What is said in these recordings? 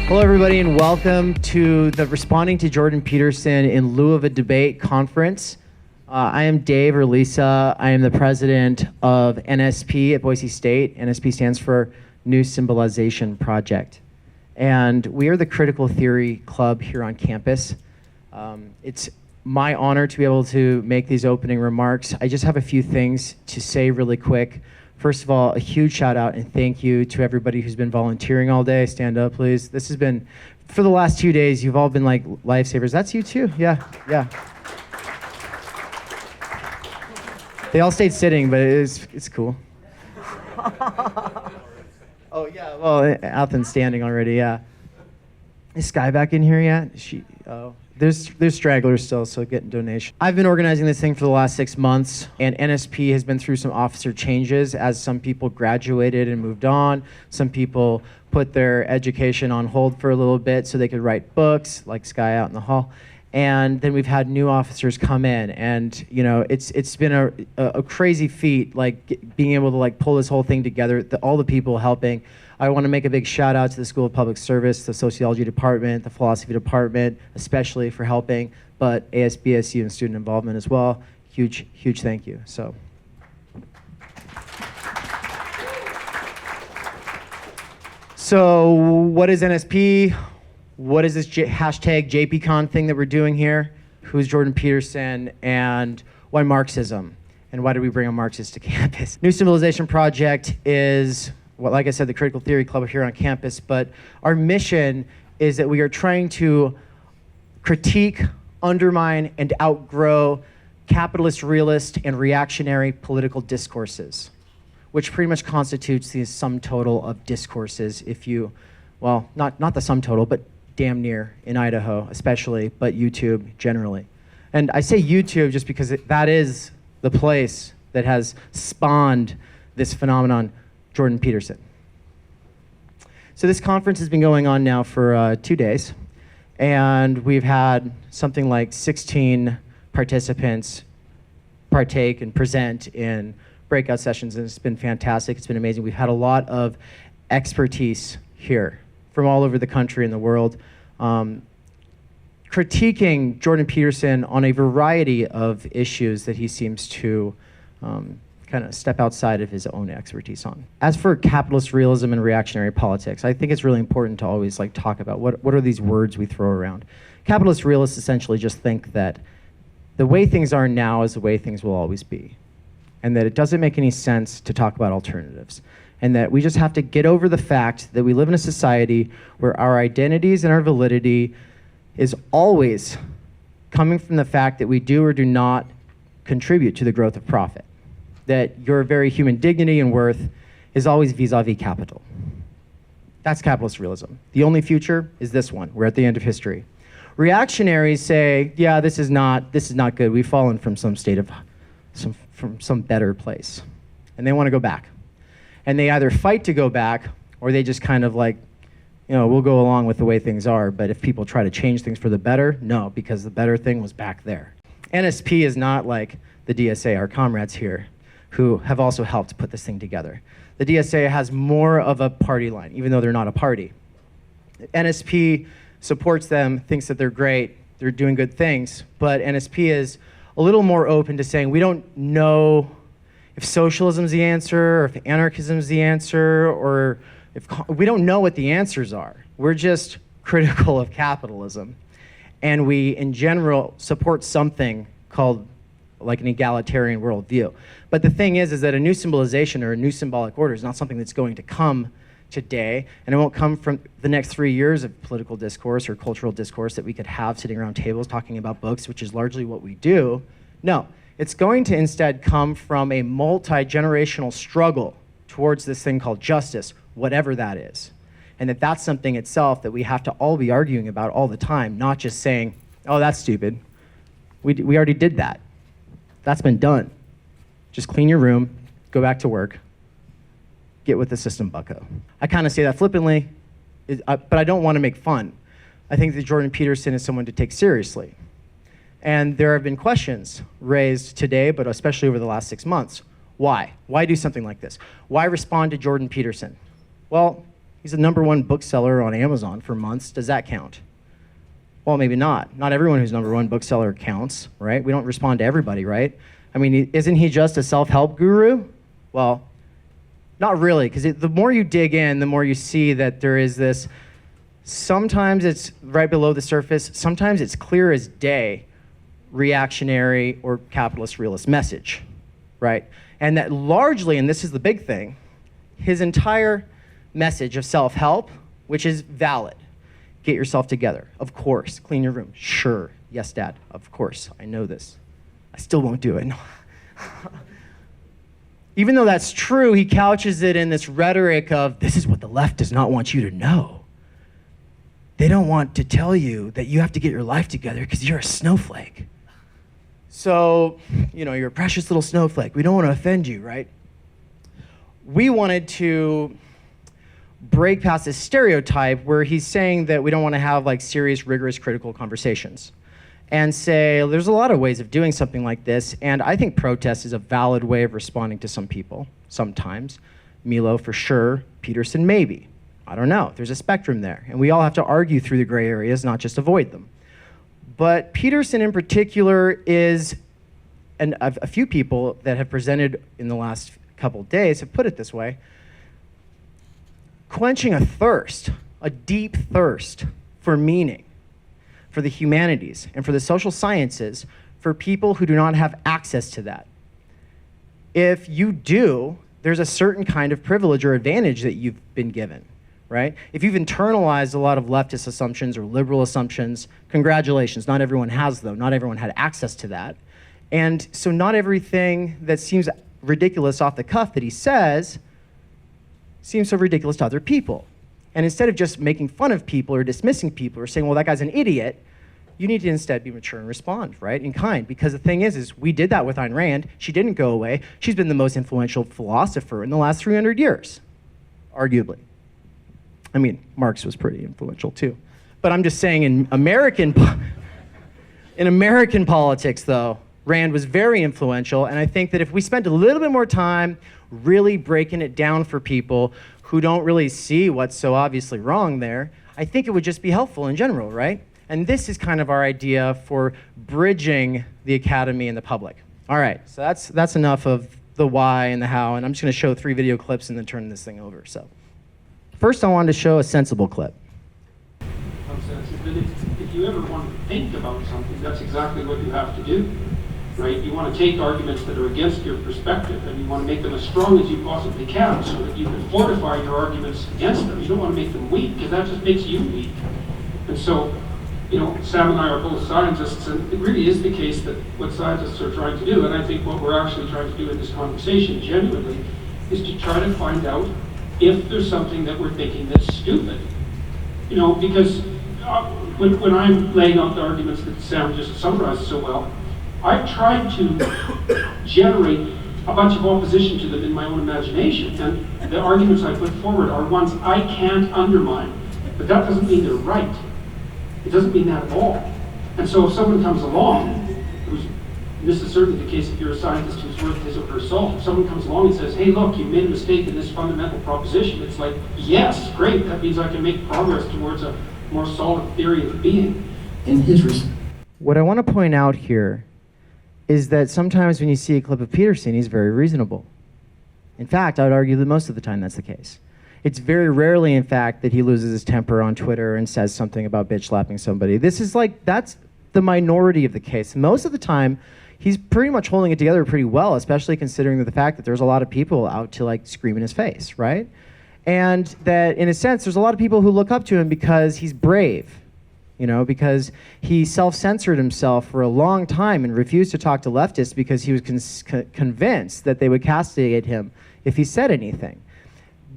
Hello, everybody, and welcome to the Responding to Jordan Peterson in Lieu of a Debate conference. I am Dave, or Lisa. I am the president of NSP at Boise State. NSP stands for New Symbolization Project. And we are the critical theory club here on campus. It's my honor to be able to make these opening remarks. I just have a few things to say really quick. First of all, a huge shout out and thank you to everybody who's been volunteering all day. Stand up, please. This has been, for the last 2 days, you've all been like lifesavers. That's you too? Yeah. They all stayed sitting, but it's cool. Oh yeah, well, Athens standing already, yeah. Is Sky back in here yet? There's stragglers still, so getting donations. I've been organizing this thing for the last 6 months, and NSP has been through some officer changes as some people graduated and moved on. Some people put their education on hold for a little bit so they could write books, like Sky out in the hall. And then we've had new officers come in, and you know, it's been a crazy feat, like being able to like pull this whole thing together. All the people helping. I want to make a big shout out to the School of Public Service, the Sociology Department, the Philosophy Department, especially for helping, but ASBSU and student involvement as well. Huge thank you. So what is NSP? What is this hashtag JPCON thing that we're doing here? Who's Jordan Peterson, and why Marxism? And why did we bring a Marxist to campus? New Symbolization Project is, well, like I said, the critical theory club here on campus, but our mission is that we are trying to critique, undermine, and outgrow capitalist, realist, and reactionary political discourses, which pretty much constitutes the sum total of discourses if you, well, not the sum total, but damn near in Idaho especially, but YouTube generally. And I say YouTube just because that is the place that has spawned this phenomenon, Jordan Peterson. So this conference has been going on now for 2 days, and we've had something like 16 participants partake and present in breakout sessions, and it's been fantastic. It's been amazing. We've had a lot of expertise here from all over the country and the world, critiquing Jordan Peterson on a variety of issues that he seems to kind of step outside of his own expertise on. As for capitalist realism and reactionary politics, I think it's really important to always like talk about what are these words we throw around. Capitalist realists essentially just think that the way things are now is the way things will always be, and that it doesn't make any sense to talk about alternatives, and that we just have to get over the fact that we live in a society where our identities and our validity is always coming from the fact that we do or do not contribute to the growth of profit. That your very human dignity and worth is always vis-a-vis capital. That's capitalist realism. The only future is this one. We're at the end of history. Reactionaries say, yeah, this is not good. We've fallen from some state of, from some better place. And they want to go back. And they either fight to go back, or they just kind of like, you know, we'll go along with the way things are, but if people try to change things for the better, no, because the better thing was back there. NSP is not like the DSA, our comrades here, who have also helped put this thing together. The DSA has more of a party line, even though they're not a party. NSP supports them, thinks that they're great, they're doing good things, but NSP is a little more open to saying we don't know if socialism's the answer, or if anarchism's the answer, or if we don't know what the answers are. We're just critical of capitalism. And we, in general, support something called like an egalitarian worldview. But the thing is that a new symbolization or a new symbolic order is not something that's going to come today, and it won't come from the next 3 years of political discourse or cultural discourse that we could have sitting around tables talking about books, which is largely what we do. No, it's going to instead come from a multi-generational struggle towards this thing called justice, whatever that is. And that's something itself that we have to all be arguing about all the time, not just saying, oh, that's stupid. We already did that. That's been done. Just clean your room, go back to work, get with the system, bucko. I kind of say that flippantly, but I don't want to make fun. I think that Jordan Peterson is someone to take seriously. And there have been questions raised today, but especially over the last 6 months. Why? Why do something like this? Why respond to Jordan Peterson? Well, He's the #1 bookseller on Amazon for months. Does that count? Well, maybe not. Not everyone who's #1 bookseller counts, right? We don't respond to everybody, right? I mean, isn't he just a self-help guru? Well, not really, because the more you dig in, the more you see that there is this, sometimes it's right below the surface, sometimes it's clear as day, reactionary or capitalist realist message, right? And that largely, and this is the big thing, his entire message of self-help, which is valid. Get yourself together, of course. Clean your room, sure. Yes, Dad, of course, I know this. I still won't do it. Even though that's true, he couches it in this rhetoric of, this is what the left does not want you to know. They don't want to tell you that you have to get your life together because you're a snowflake. So, you're a precious little snowflake. We don't want to offend you, right? We wanted to break past this stereotype where he's saying that we don't want to have like serious, rigorous, critical conversations and say there's a lot of ways of doing something like this, and I think protest is a valid way of responding to some people, sometimes. Milo for sure, Peterson maybe. I don't know, there's a spectrum there, and we all have to argue through the gray areas, not just avoid them. But Peterson in particular is, and a few people that have presented in the last couple of days have put it this way, quenching a thirst, a deep thirst for meaning, for the humanities, and for the social sciences, for people who do not have access to that. If you do, there's a certain kind of privilege or advantage that you've been given, right? If you've internalized a lot of leftist assumptions or liberal assumptions, congratulations, not everyone has though, not everyone had access to that. And so not everything that seems ridiculous off the cuff that he says seems so ridiculous to other people. And instead of just making fun of people or dismissing people or saying, well, that guy's an idiot, you need to instead be mature and respond, right, in kind. Because the thing is we did that with Ayn Rand. She didn't go away. She's been the most influential philosopher in the last 300 years, arguably. I mean, Marx was pretty influential too. But I'm just saying in American politics, though, Rand was very influential, and I think that if we spent a little bit more time really breaking it down for people who don't really see what's so obviously wrong there, I think it would just be helpful in general, right? And this is kind of our idea for bridging the academy and the public. All right, so that's enough of the why and the how, and I'm just gonna show 3 video clips and then turn this thing over. So, first I wanted to show a sensible clip. If you ever want to think about something, that's exactly what you have to do. Right? You want to take arguments that are against your perspective and you want to make them as strong as you possibly can so that you can fortify your arguments against them. You don't want to make them weak because that just makes you weak. And so, Sam and I are both scientists, and it really is the case that what scientists are trying to do, and I think what we're actually trying to do in this conversation genuinely, is to try to find out if there's something that we're thinking that's stupid. Because when I'm laying out the arguments that Sam just summarized so well, I've tried to generate a bunch of opposition to them in my own imagination, and the arguments I put forward are ones I can't undermine. But that doesn't mean they're right. It doesn't mean that at all. And so if someone comes along, and this is certainly the case if you're a scientist who's worth his or her salt, if someone comes along and says, hey look, you made a mistake in this fundamental proposition, it's like, yes, great, that means I can make progress towards a more solid theory of being. In his What I want to point out here is that sometimes when you see a clip of Peterson, he's very reasonable. In fact, I would argue that most of the time that's the case. It's very rarely, in fact, that he loses his temper on Twitter and says something about bitch slapping somebody. That's the minority of the case. Most of the time, he's pretty much holding it together pretty well, especially considering the fact that there's a lot of people out to scream in his face, right? And that, in a sense, there's a lot of people who look up to him because he's brave. Because he self-censored himself for a long time and refused to talk to leftists because he was convinced that they would castigate him if he said anything.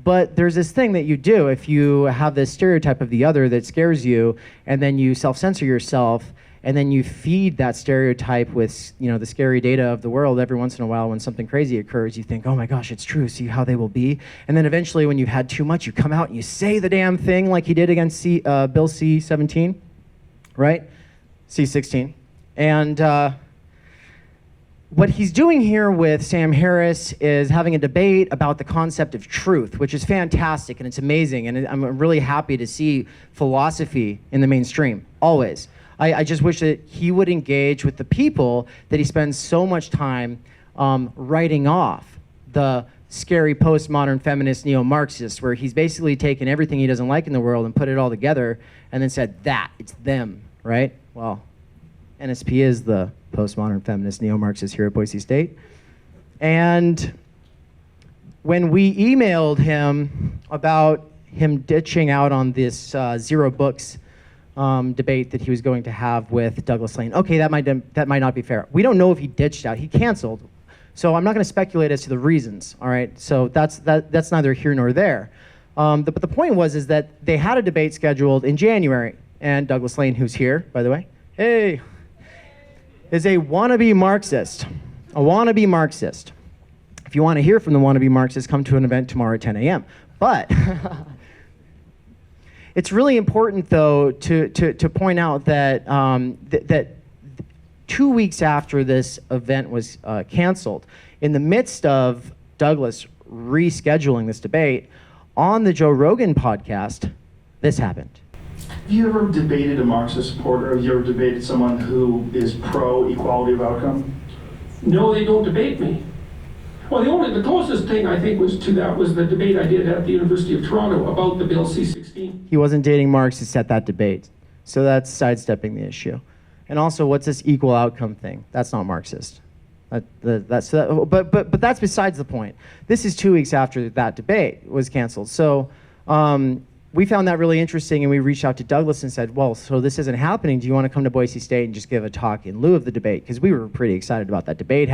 But there's this thing that you do if you have this stereotype of the other that scares you, and then you self-censor yourself, and then you feed that stereotype with the scary data of the world. Every once in a while when something crazy occurs, you think, oh my gosh, it's true, see how they will be. And then eventually when you've had too much, you come out and you say the damn thing like he did against Bill C-17. Right? C-16. And what he's doing here with Sam Harris is having a debate about the concept of truth, which is fantastic and it's amazing. And I'm really happy to see philosophy in the mainstream, always. I just wish that he would engage with the people that he spends so much time writing off, the scary postmodern feminist neo-Marxist, where he's basically taken everything he doesn't like in the world and put it all together and then said, it's them, right? Well, NSP is the postmodern feminist neo-Marxist here at Boise State. And when we emailed him about him ditching out on this zero books debate that he was going to have with Douglas Lain, okay, that might not be fair. We don't know if he ditched out. He canceled. So I'm not going to speculate as to the reasons, all right? So that's neither here nor there. But the point is that they had a debate scheduled in January, and Douglas Lain, who's here, by the way, hey, is a wannabe Marxist. A wannabe Marxist. If you want to hear from the wannabe Marxist, come to an event tomorrow at 10 a.m. But it's really important, though, to point out that that 2 weeks after this event was canceled, in the midst of Douglas rescheduling this debate, on the Joe Rogan podcast, this happened. Have you ever debated a Marxist supporter? Have you ever debated someone who is pro-equality of outcome? No, they don't debate me. Well, the closest thing I think was to that was the debate I did at the University of Toronto about the Bill C-16. He wasn't dating Marxists at that debate, so that's sidestepping the issue. And also, what's this equal outcome thing? That's not Marxist. But that's besides the point. This is 2 weeks after that debate was canceled. So we found that really interesting, and we reached out to Douglas and said, well, so this isn't happening. Do you want to come to Boise State and just give a talk in lieu of the debate? Because we were pretty excited about that debate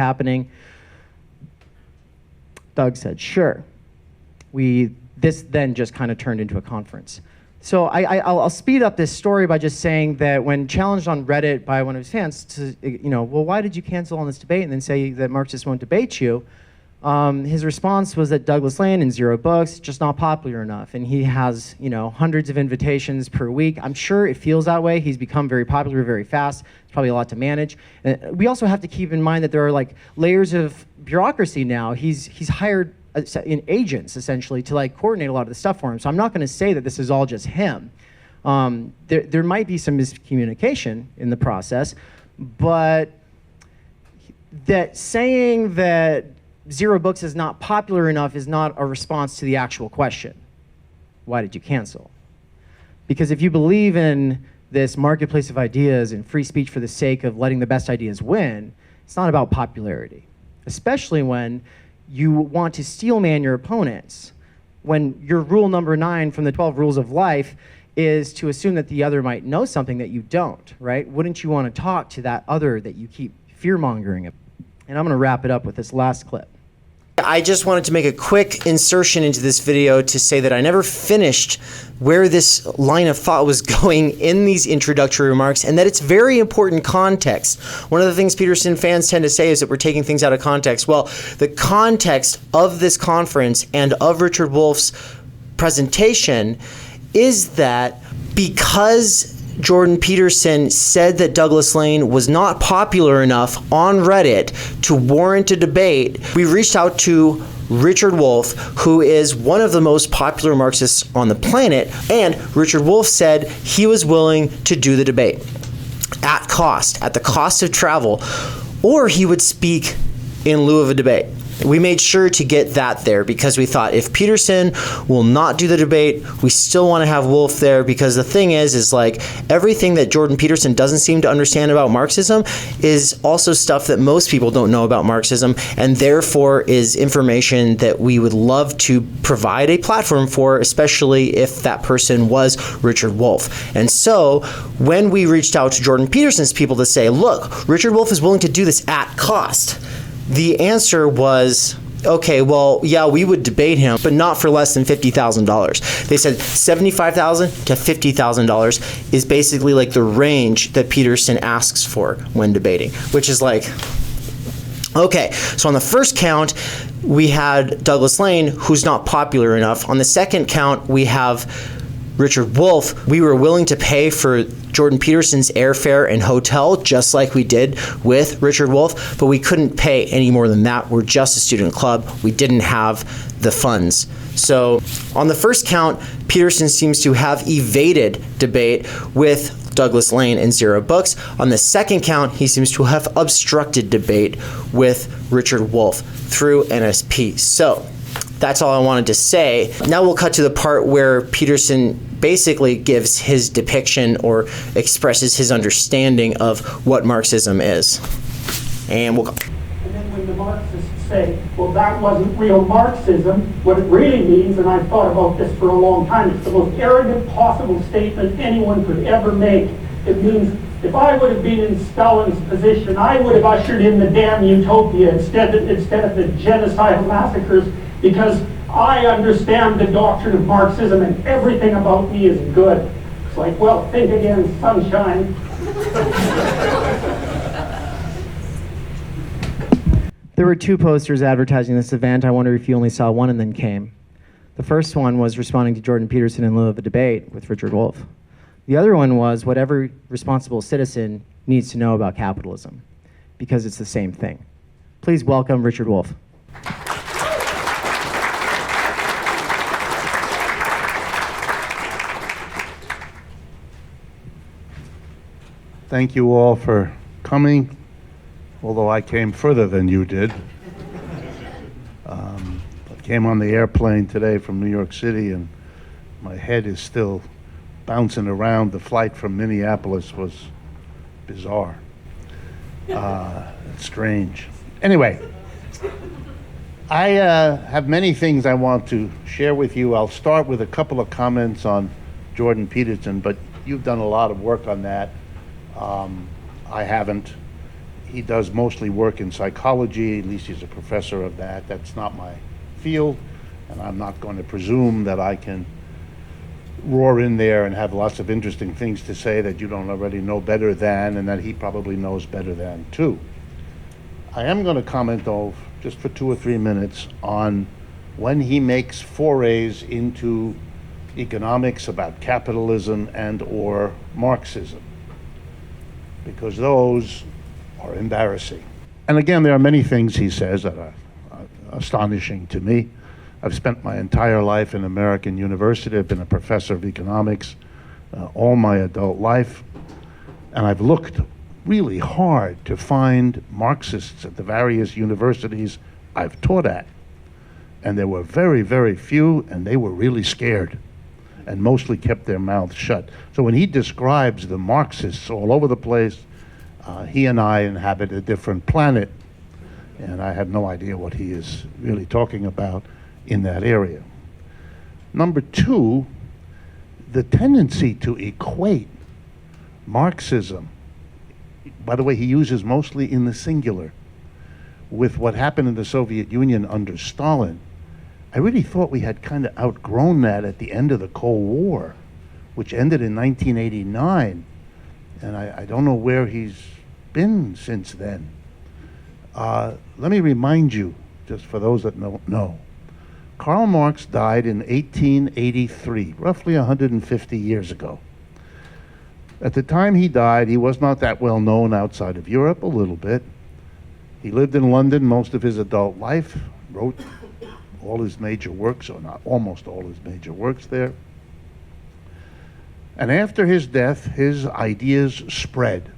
Doug said, sure. This then just kind of turned into a conference. So I'll speed up this story by just saying that when challenged on Reddit by one of his fans to, well, why did you cancel on this debate and then say that Marxists won't debate you? His response was that Douglas Lain in zero books, just not popular enough. And he has, hundreds of invitations per week. I'm sure it feels that way. He's become very popular very fast. It's probably a lot to manage. We also have to keep in mind that there are like layers of bureaucracy now. He's hired agents essentially to coordinate a lot of the stuff for him. So I'm not going to say that this is all just him. There might be some miscommunication in the process, but that saying that zero books is not popular enough is not a response to the actual question. Why did you cancel? Because if you believe in this marketplace of ideas and free speech for the sake of letting the best ideas win, it's not about popularity, especially when you want to steelman your opponents, when your rule number 9 from the 12 rules of life is to assume that the other might know something that you don't, right? Wouldn't you want to talk to that other that you keep fear-mongering? And I'm going to wrap it up with this last clip. I just wanted to make a quick insertion into this video to say that I never finished where this line of thought was going in these introductory remarks, and that it's very important context. One of the things Peterson fans tend to say is that we're taking things out of context. Well, the context of this conference and of Richard Wolff's presentation is that because Jordan Peterson said that Douglas Lain was not popular enough on Reddit to warrant a debate, we reached out to Richard Wolff, who is one of the most popular Marxists on the planet, and Richard Wolff said he was willing to do the debate at the cost of travel, or he would speak in lieu of a debate. We made sure to get that there because we thought if Peterson will not do the debate, we still want to have Wolff there, because the thing is like everything that Jordan Peterson doesn't seem to understand about Marxism is also stuff that most people don't know about Marxism, and therefore is information that we would love to provide a platform for, especially if that person was Richard Wolff. And so when we reached out to Jordan Peterson's people to say, look, Richard Wolff is willing to do this at cost, the answer was, okay, well, yeah, we would debate him, but not for less than $50,000. They said $75,000 to $50,000 is basically like the range that Peterson asks for when debating, which is like, okay, so on the first count, we had Douglas Lain, who's not popular enough. On the second count, we have Richard Wolff, we were willing to pay for Jordan Peterson's airfare and hotel, just like we did with Richard Wolff, but we couldn't pay any more than that. We're just a student club. We didn't have the funds. So on the first count, Peterson seems to have evaded debate with Douglas Lain and Zero Books. On the second count, he seems to have obstructed debate with Richard Wolff through NSP. So that's all I wanted to say. Now we'll cut to the part where Peterson basically gives his depiction or expresses his understanding of what Marxism is. And we'll go. And then when the Marxists say, well, that wasn't real Marxism, what it really means, and I've thought about this for a long time, it's the most arrogant possible statement anyone could ever make. It means if I would have been in Stalin's position, I would have ushered in the damn utopia instead of the genocidal massacres, because I understand the doctrine of Marxism and everything about me is good. It's like, well, think again, sunshine. There were 2 posters advertising this event. I wonder if you only saw one and then came. The first one was responding to Jordan Peterson in lieu of a debate with Richard Wolff. The other one was what every responsible citizen needs to know about capitalism, because it's the same thing. Please welcome Richard Wolff. Thank you all for coming, although I came further than you did. I came on the airplane today from New York City, and my head is still bouncing around. The flight from Minneapolis was bizarre. Strange. Anyway, I have many things I want to share with you. I'll start with a couple of comments on Jordan Peterson, but you've done a lot of work on that. I haven't. He does mostly work in psychology, at least he's a professor of that. That's not my field, and I'm not going to presume that I can roar in there and have lots of interesting things to say that you don't already know better than, and that he probably knows better than too. I am going to comment, though, just for 2 or 3 minutes, on when he makes forays into economics about capitalism and or Marxism, because those are embarrassing. And again, there are many things he says that are astonishing to me. I've spent my entire life in American university. I've been a professor of economics all my adult life, and I've looked really hard to find Marxists at the various universities I've taught at. And there were very, very few, and they were really scared and mostly kept their mouths shut. So when he describes the Marxists all over the place, he and I inhabit a different planet, and I have no idea what he is really talking about in that area. Number 2, the tendency to equate Marxism, by the way, he uses mostly in the singular, with what happened in the Soviet Union under Stalin. I really thought we had kind of outgrown that at the end of the Cold War, which ended in 1989, and I don't know where he's been since then. Let me remind you, just for those that don't know, Karl Marx died in 1883, roughly 150 years ago. At the time he died, he was not that well known outside of Europe, a little bit. He lived in London most of his adult life, wrote all his major works, or not almost all his major works there. And after his death, his ideas spread.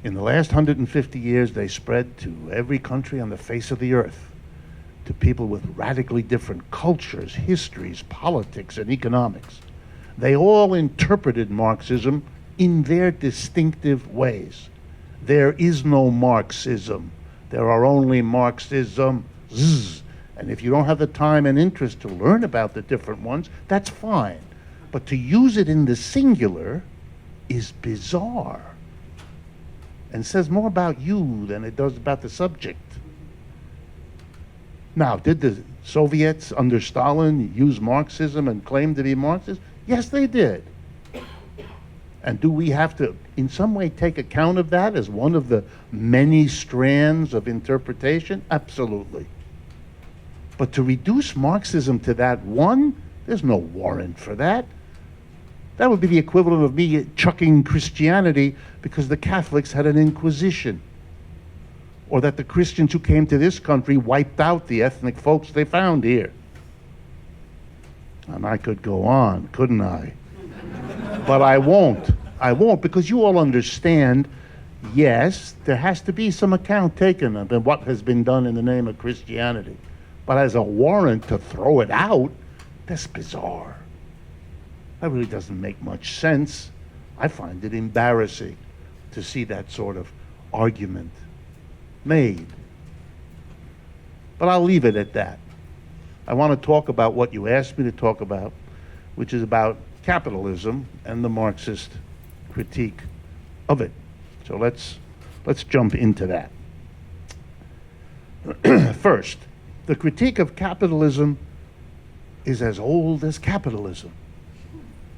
In the last 150 years, they spread to every country on the face of the earth, to people with radically different cultures, histories, politics, and economics. They all interpreted Marxism in their distinctive ways. There is no Marxism. There are only Marxisms. And if you don't have the time and interest to learn about the different ones, that's fine. But to use it in the singular is bizarre and says more about you than it does about the subject. Now, did the Soviets under Stalin use Marxism and claim to be Marxist? Yes, they did. And do we have to, in some way, take account of that as one of the many strands of interpretation? Absolutely. But to reduce Marxism to that one There's no warrant for that. That would be the equivalent of me chucking Christianity because the Catholics had an inquisition, or that the Christians who came to this country wiped out the ethnic folks they found here. And I could go on, couldn't I? But I won't. I won't, because you all understand, yes, there has to be some account taken of what has been done in the name of Christianity. But as a warrant to throw it out, that's bizarre. That really doesn't make much sense. I find it embarrassing to see that sort of argument made. But I'll leave it at that. I want to talk about what you asked me to talk about, which is about capitalism and the Marxist critique of it. So let's jump into that. First, the critique of capitalism is as old as capitalism.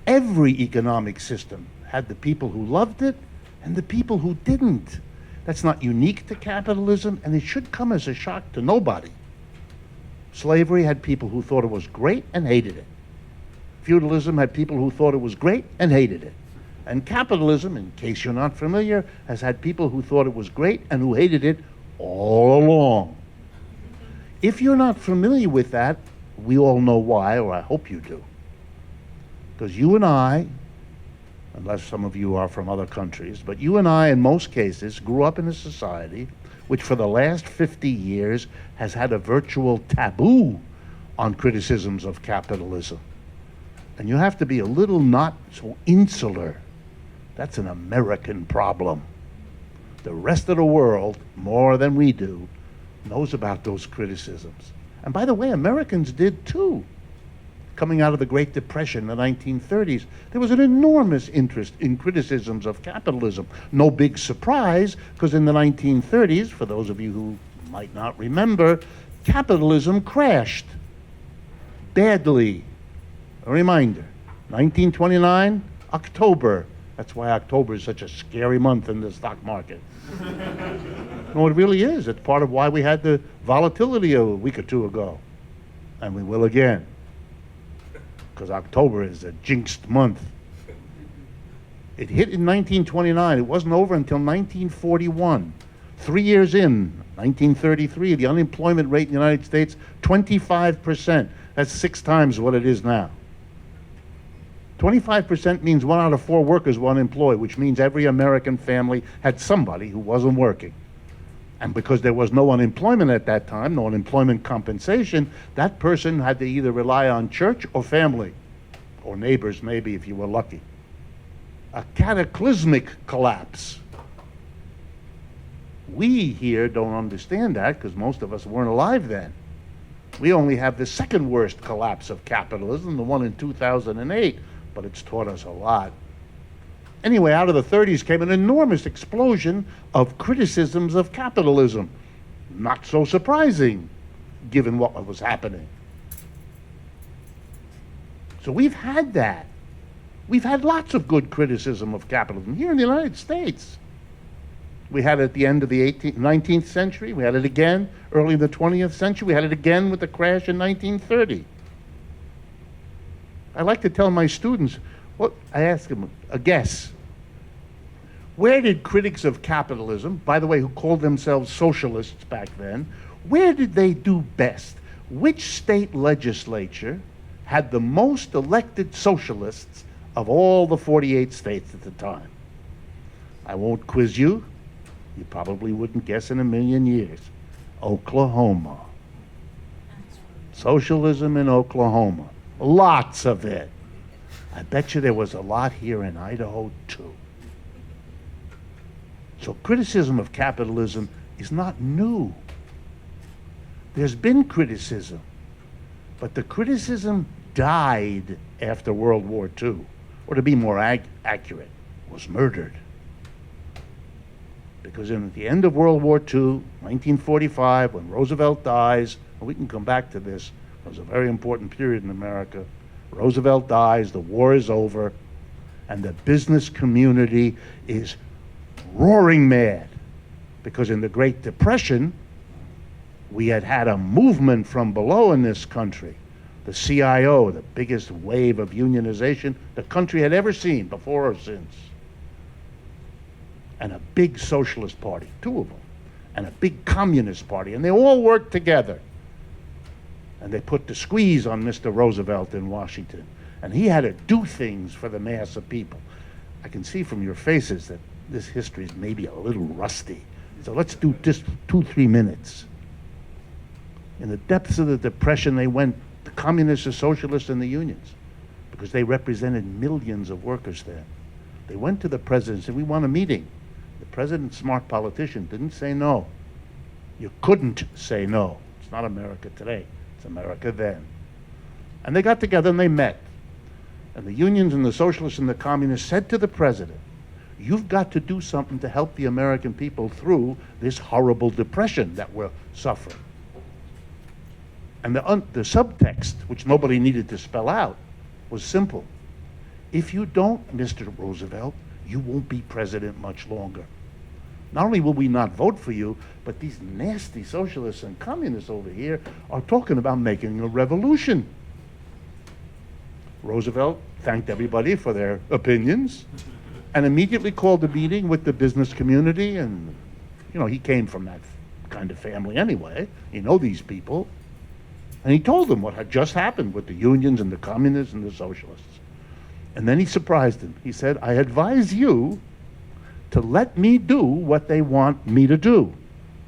Every economic system had the people who loved it and the people who didn't. That's not unique to capitalism, and it should come as a shock to nobody. Slavery had people who thought it was great and hated it. Feudalism had people who thought it was great and hated it. And capitalism, in case you're not familiar, has had people who thought it was great and who hated it all along. If you're not familiar with that, we all know why, or I hope you do. Because you and I, unless some of you are from other countries, but you and I, in most cases, grew up in a society which for the last 50 years has had a virtual taboo on criticisms of capitalism. And you have to be a little not so insular. That's an American problem. The rest of the world, more than we do, knows about those criticisms. And by the way, Americans did too. Coming out of the Great Depression in the 1930s, there was an enormous interest in criticisms of capitalism. No big surprise, because in the 1930s, for those of you who might not remember, capitalism crashed badly. A reminder, 1929, October. That's why October is such a scary month in the stock market. No, it really is. It's part of why we had the volatility a week or two ago. And we will again. Because October is a jinxed month. It hit in 1929. It wasn't over until 1941. 3 years in, 1933, the unemployment rate in the United States, 25%. That's 6 times what it is now. 25% means 1 out of 4 workers were unemployed, which means every American family had somebody who wasn't working. And because there was no unemployment at that time, no unemployment compensation, that person had to either rely on church or family, or neighbors maybe if you were lucky. A cataclysmic collapse. We here don't understand that because most of us weren't alive then. We only have the second worst collapse of capitalism, the one in 2008, but it's taught us a lot. Anyway, out of the 30s came an enormous explosion of criticisms of capitalism. Not so surprising, given what was happening. So we've had that. We've had lots of good criticism of capitalism here in the United States. We had it at the end of the 19th century. We had it again early in the 20th century. We had it again with the crash in 1930. I like to tell my students, I ask them a guess. Where did critics of capitalism, by the way, who called themselves socialists back then, where did they do best? Which state legislature had the most elected socialists of all the 48 states at the time? I won't quiz you. You probably wouldn't guess in a million years. Oklahoma. Socialism in Oklahoma. Lots of it. I bet you there was a lot here in Idaho, too. So criticism of capitalism is not new. There's been criticism, but the criticism died after World War II, or to be more accurate, was murdered. Because at the end of World War II, 1945, when Roosevelt dies, and we can come back to this, it was a very important period in America. Roosevelt dies, the war is over, and the business community is roaring mad. Because in the Great Depression, we had had a movement from below in this country. the CIO, the biggest wave of unionization the country had ever seen before or since. And a big socialist party, two of them, and a big communist party, and they all worked together. And they put the squeeze on Mr. Roosevelt in Washington, and he had to do things for the mass of people. I can see from your faces that this history is maybe a little rusty. So let's do just 2-3 minutes. In the depths of the Depression, they went, the communists, the socialists, and the unions, because they represented millions of workers then. They went to the president and said, we want a meeting. The president, smart politician, didn't say no. You couldn't say no. It's not America today. It's America then. And they got together and they met. And the unions and the socialists and the communists said to the president, you've got to do something to help the American people through this horrible depression that we're suffering. And the subtext, which nobody needed to spell out, was simple. If you don't, Mr. Roosevelt, you won't be president much longer. Not only will we not vote for you, but these nasty socialists and communists over here are talking about making a revolution. Roosevelt thanked everybody for their opinions and immediately called a meeting with the business community, and he came from that kind of family anyway. He know these people. And he told them what had just happened with the unions and the communists and the socialists. And then he surprised them. He said, I advise you to let me do what they want me to do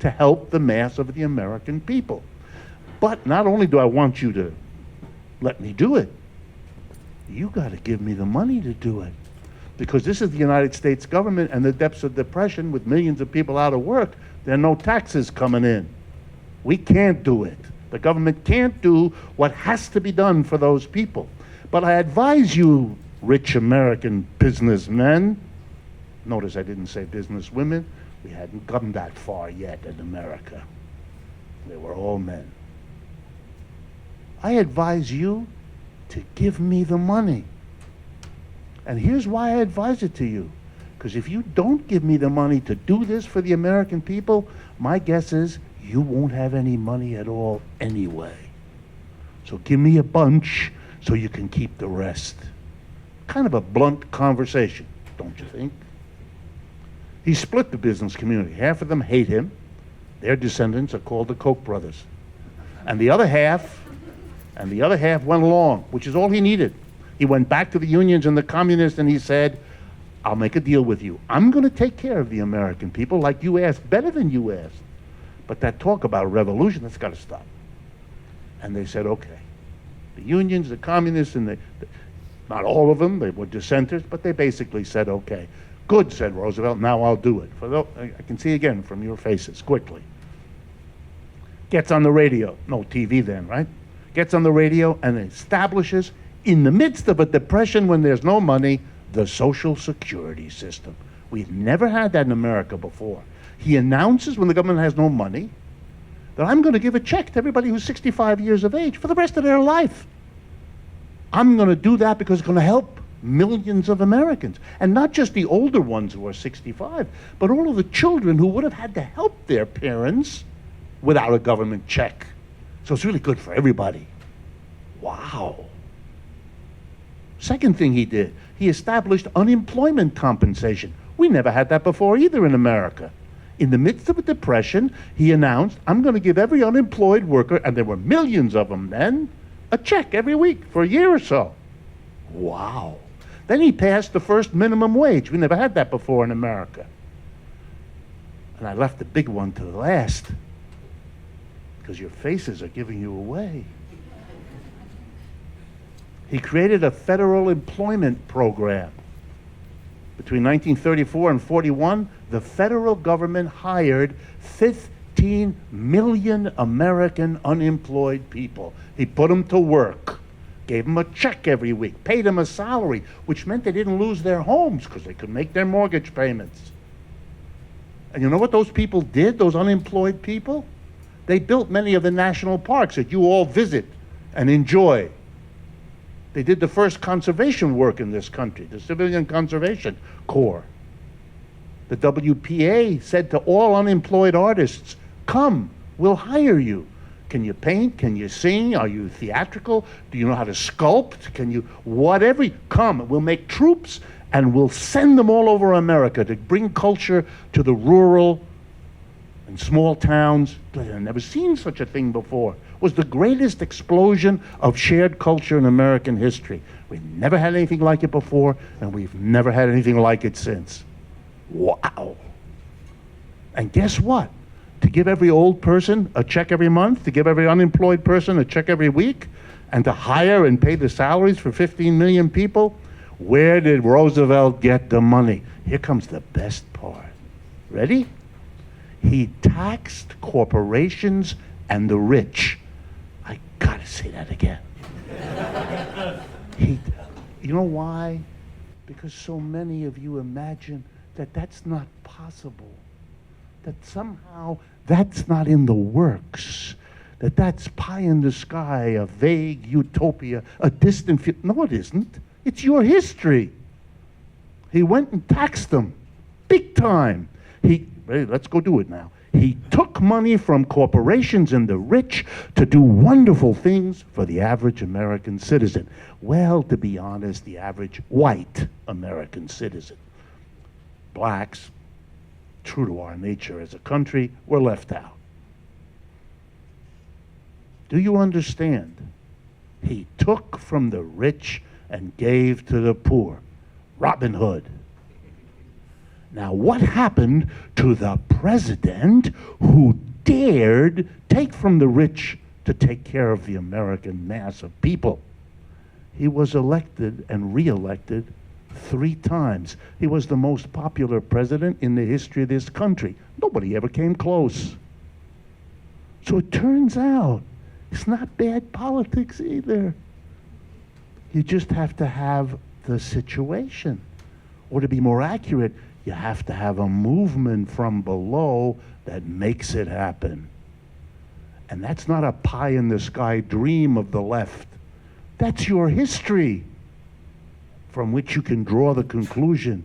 to help the mass of the American people. But not only do I want you to let me do it, you got to give me the money to do it. Because this is the United States government and the depths of depression with millions of people out of work. There are no taxes coming in. We can't do it. The government can't do what has to be done for those people. But I advise you, rich American businessmen, notice I didn't say businesswomen, we hadn't gotten that far yet in America. They were all men. I advise you to give me the money. And here's why I advise it to you. Because if you don't give me the money to do this for the American people, my guess is you won't have any money at all anyway. So give me a bunch so you can keep the rest. Kind of a blunt conversation, don't you think? He split the business community. Half of them hate him. Their descendants are called the Koch brothers. And the other half went along, which is all he needed. He went back to the unions and the communists and he said, I'll make a deal with you. I'm going to take care of the American people like you asked, better than you asked. But that talk about a revolution, that's got to stop. And they said, okay. The unions, the communists, and not all of them, they were dissenters, but they basically said, okay. Good, said Roosevelt, now I'll do it. I can see again from your faces, quickly. Gets on the radio, no TV then, right? Gets on the radio and establishes, in the midst of a depression when there's no money, the Social Security system. We've never had that in America before. He announces, when the government has no money, that I'm going to give a check to everybody who's 65 years of age for the rest of their life. I'm going to do that because it's going to help millions of Americans. And not just the older ones who are 65, but all of the children who would have had to help their parents without a government check. So it's really good for everybody. Wow. Second thing he did, he established unemployment compensation. We never had that before either in America. In the midst of a depression, he announced, I'm going to give every unemployed worker, and there were millions of them then, a check every week for a year or so. Wow. Then he passed the first minimum wage. We never had that before in America. And I left the big one to the last, because your faces are giving you away. He created a federal employment program. Between 1934 and 41, the federal government hired 15 million American unemployed people. He put them to work, gave them a check every week, paid them a salary, which meant they didn't lose their homes because they could make their mortgage payments. And you know what those people did, those unemployed people? They built many of the national parks that you all visit and enjoy. They did the first conservation work in this country, the Civilian Conservation Corps. The WPA said to all unemployed artists, come, we'll hire you. Can you paint? Can you sing? Are you theatrical? Do you know how to sculpt? Can you, whatever, come, we'll make troops and we'll send them all over America to bring culture to the rural and small towns. I've never seen such a thing before. It was the greatest explosion of shared culture in American history. We've never had anything like it before, and we've never had anything like it since. Wow. And guess what? To give every old person a check every month, to give every unemployed person a check every week, and to hire and pay the salaries for 15 million people, where did Roosevelt get the money? Here comes the best part. Ready? He taxed corporations and the rich. I gotta say that again. You know why? Because so many of you imagine that that's not possible, that somehow that's not in the works, that that's pie in the sky, a vague utopia, a distant future. No, it isn't. It's your history. He went and taxed them, big time. Ready, let's go do it now. He took money from corporations and the rich to do wonderful things for the average American citizen. Well, to be honest, the average white American citizen. Blacks, true to our nature as a country, were left out. Do you understand? He took from the rich and gave to the poor. Robin Hood. Now, what happened to the president who dared take from the rich to take care of the American mass of people? He was elected and re-elected 3 times. He was the most popular president in the history of this country. Nobody ever came close. So it turns out it's not bad politics either. You just have to have the situation. Or to be more accurate, you have to have a movement from below that makes it happen. And that's not a pie-in-the-sky dream of the left. That's your history, from which you can draw the conclusion,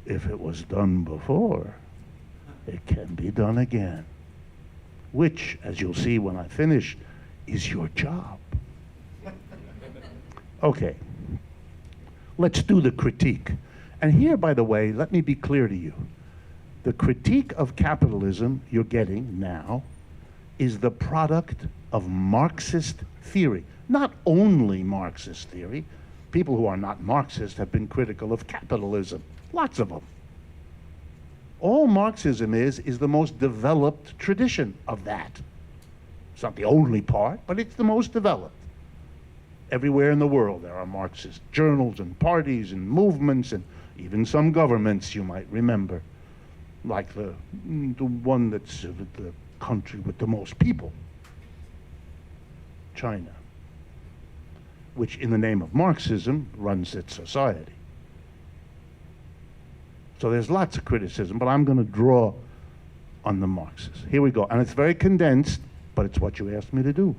if it was done before, it can be done again. Which, as you'll see when I finish, is your job. Okay, let's do the critique. And here, by the way, let me be clear to you. The critique of capitalism you're getting now is the product of Marxist theory. Not only Marxist theory. People who are not Marxist have been critical of capitalism. Lots of them. All Marxism is the most developed tradition of that. It's not the only part, but it's the most developed. Everywhere in the world there are Marxist journals and parties and movements and even some governments you might remember, like the one that's the country with the most people, China, which in the name of Marxism runs its society. So there's lots of criticism, but I'm going to draw on the Marxists. Here we go. And it's very condensed, but it's what you asked me to do.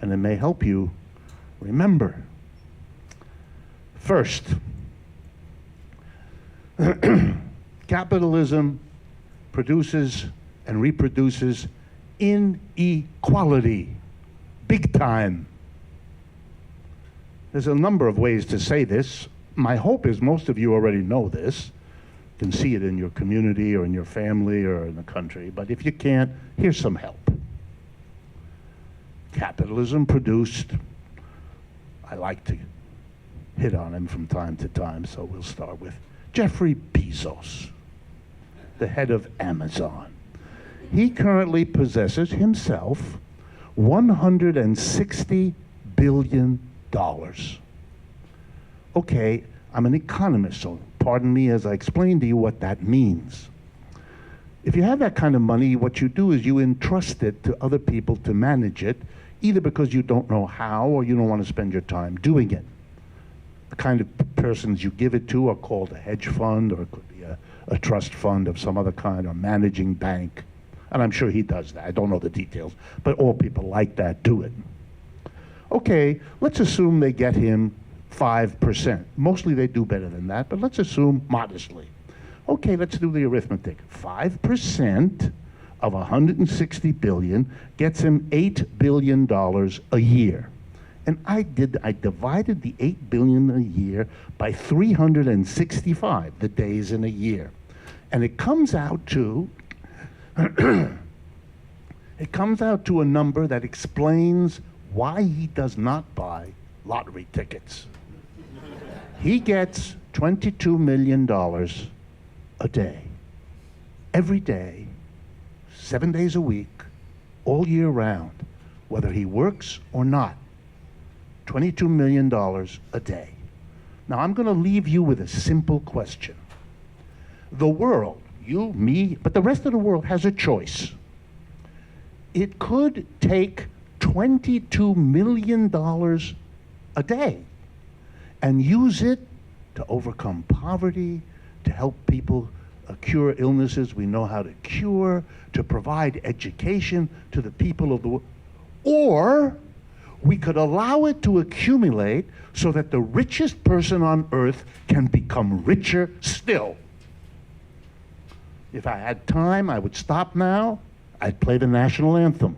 And it may help you remember. First, capitalism produces and reproduces inequality, big time. There's a number of ways to say this. My hope is most of you already know this. You can see it in your community or in your family or in the country, but if you can't, here's some help. Capitalism produced, I like to hit on him from time to time, so we'll start with Jeffrey Bezos, the head of Amazon. He currently possesses himself $160 billion. Okay, I'm an economist, so pardon me as I explain to you what that means. If you have that kind of money, what you do is you entrust it to other people to manage it, either because you don't know how or you don't want to spend your time doing it. The kind of persons you give it to are called a hedge fund, or it could be a trust fund of some other kind, or managing bank. And I'm sure he does that. I don't know the details, but all people like that do it. Okay, let's assume they get him 5%. Mostly they do better than that, but let's assume modestly. Okay, let's do the arithmetic. 5% of 160 billion gets him $8 billion a year. And I divided the 8 billion a year by 365, the days in a year. And it comes out to it comes out to a number that explains why he does not buy lottery tickets. He gets $22 million a day, every day, 7 days a week, all year round, whether he works or not. $22 million a day. Now I'm going to leave you with a simple question. The world, you, me, but the rest of the world has a choice. It could take $22 million a day and use it to overcome poverty, to help people cure illnesses we know how to cure, to provide education to the people of the world. Or we could allow it to accumulate so that the richest person on earth can become richer still. If I had time, I would stop now. I'd play the national anthem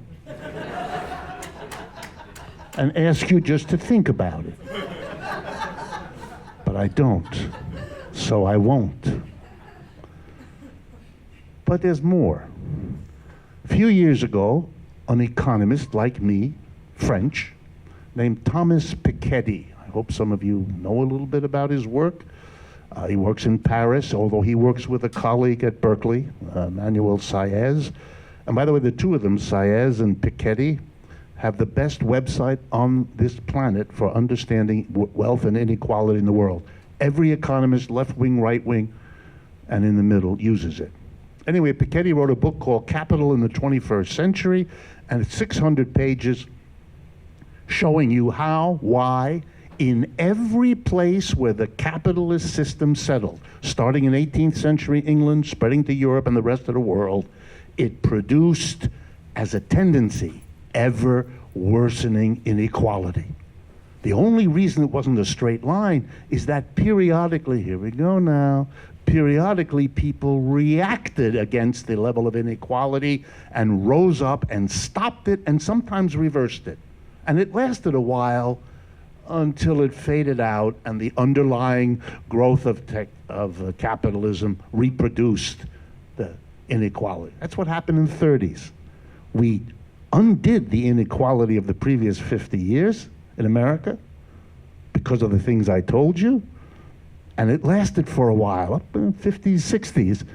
and ask you just to think about it. But I don't, so I won't. But there's more. A few years ago, an economist like me, French, named Thomas Piketty. I hope some of you know a little bit about his work. He works in Paris, although he works with a colleague at Berkeley, Manuel Saez. And by the way, the two of them, Saez and Piketty, have the best website on this planet for understanding wealth and inequality in the world. Every economist, left-wing, right-wing, and in the middle, uses it. Anyway, Piketty wrote a book called Capital in the 21st Century, and it's 600 pages showing you how, why, in every place where the capitalist system settled, starting in 18th century England, spreading to Europe and the rest of the world, it produced, as a tendency, ever worsening inequality. The only reason it wasn't a straight line is that periodically, here we go now, periodically people reacted against the level of inequality and rose up and stopped it and sometimes reversed it. And it lasted a while until it faded out and the underlying growth of capitalism reproduced the inequality. That's what happened in the 30s. We undid the inequality of the previous 50 years in America because of the things I told you, and it lasted for a while, up in the 50s, 60s,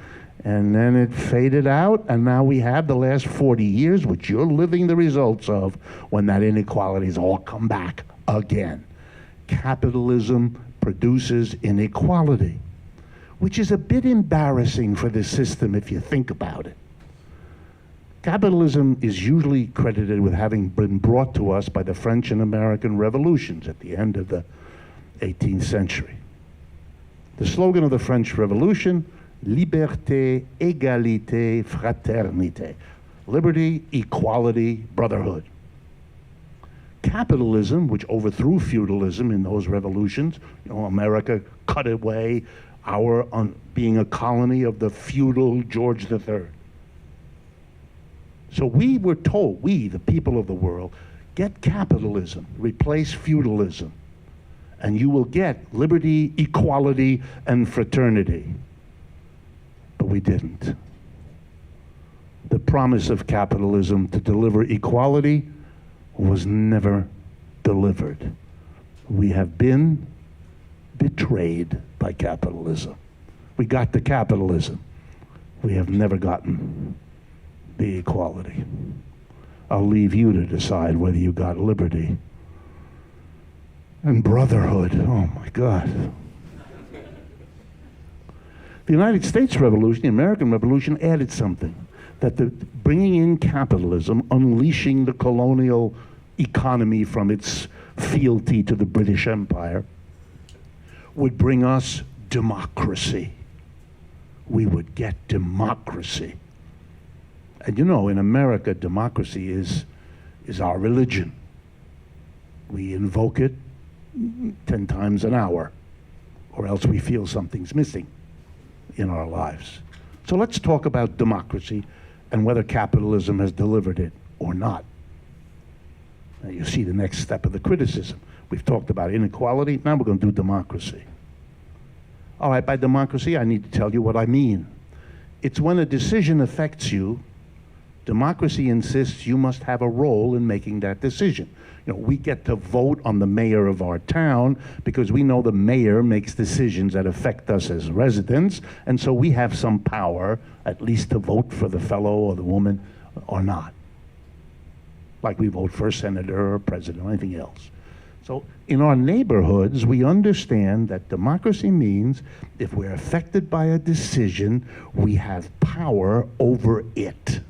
and then it faded out, and now we have the last 40 years, which you're living the results of, when that inequality has all come back again. Capitalism produces inequality, which is a bit embarrassing for the system if you think about it. Capitalism is usually credited with having been brought to us by the French and American revolutions at the end of the 18th century. The slogan of the French Revolution, liberté, égalité, fraternité. Liberty, equality, brotherhood. Capitalism, which overthrew feudalism in those revolutions, America cut away our being a colony of the feudal George III. So we were told, we, the people of the world, get capitalism, replace feudalism, and you will get liberty, equality, and fraternity. But we didn't. The promise of capitalism to deliver equality was never delivered. We have been betrayed by capitalism. We got the capitalism. We have never gotten the equality. I'll leave you to decide whether you got liberty and brotherhood. Oh my God. The United States Revolution, the American Revolution, added something. That the bringing in capitalism, unleashing the colonial economy from its fealty to the British Empire, would bring us democracy. We would get democracy. And in America, democracy is our religion. We invoke it 10 times an hour, or else we feel something's missing in our lives. So let's talk about democracy and whether capitalism has delivered it or not. Now you see the next step of the criticism. We've talked about inequality, now we're going to do democracy. All right, by democracy, I need to tell you what I mean. It's when a decision affects you, democracy insists you must have a role in making that decision. You know, we get to vote on the mayor of our town because we know the mayor makes decisions that affect us as residents, and so we have some power, at least to vote for the fellow or the woman or not. Like we vote for a senator or president or anything else. So in our neighborhoods, we understand that democracy means if we're affected by a decision, we have power over it.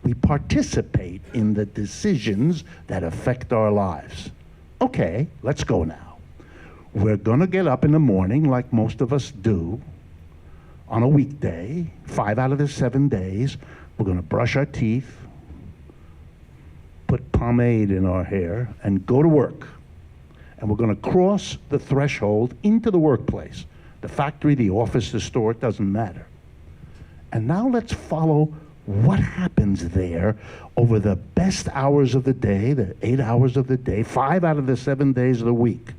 We participate in the decisions that affect our lives. Okay, let's go now. We're gonna get up in the morning like most of us do on a weekday, 5 out of the 7 days. We're gonna brush our teeth, put pomade in our hair, and go to work. And we're going to cross the threshold into the workplace. The factory, the office, the store, it doesn't matter. And now let's follow what happens there over the best hours of the day, the 8 hours of the day, 5 out of the 7 days of the week.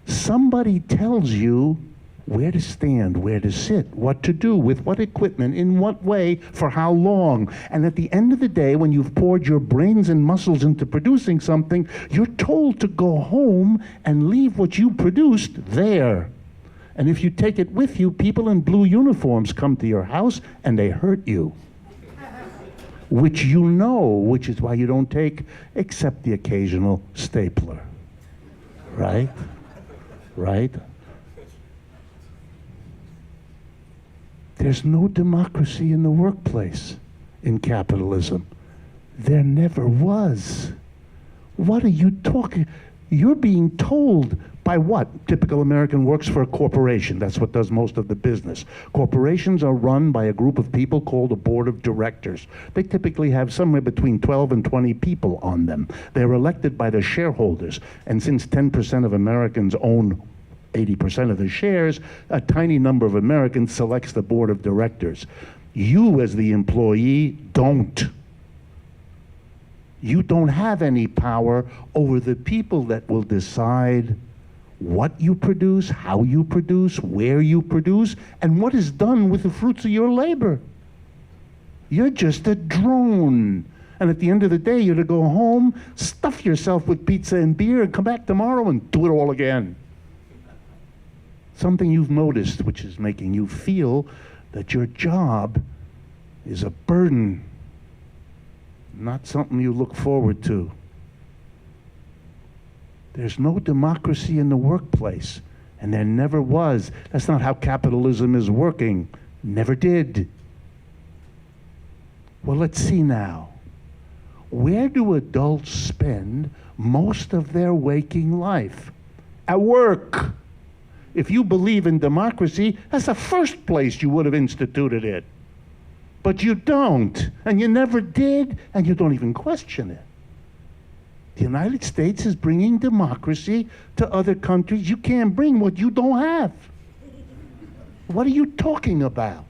Somebody tells you where to stand, where to sit, what to do, with what equipment, in what way, for how long. And at the end of the day, when you've poured your brains and muscles into producing something, you're told to go home and leave what you produced there. And if you take it with you, people in blue uniforms come to your house and they hurt you. Which you know, which is why you don't take except the occasional stapler. Right? Right? There's no democracy in the workplace in capitalism. There never was. What are you talking? You're being told by what? Typical American works for a corporation. That's what does most of the business. Corporations are run by a group of people called a board of directors. They typically have somewhere between 12 and 20 people on them. They're elected by the shareholders. And since 10% of Americans own 80% of the shares, a tiny number of Americans selects the board of directors. You, as the employee, don't. You don't have any power over the people that will decide what you produce, how you produce, where you produce, and what is done with the fruits of your labor. You're just a drone. And at the end of the day, you're to go home, stuff yourself with pizza and beer, and come back tomorrow and do it all again. Something you've noticed which is making you feel that your job is a burden, not something you look forward to. There's no democracy in the workplace, and there never was. That's not how capitalism is working. Never did. Well, let's see now. Where do adults spend most of their waking life? At work. If you believe in democracy, that's the first place you would have instituted it. But you don't, and you never did, and you don't even question it. The United States is bringing democracy to other countries. You can't bring what you don't have. What are you talking about?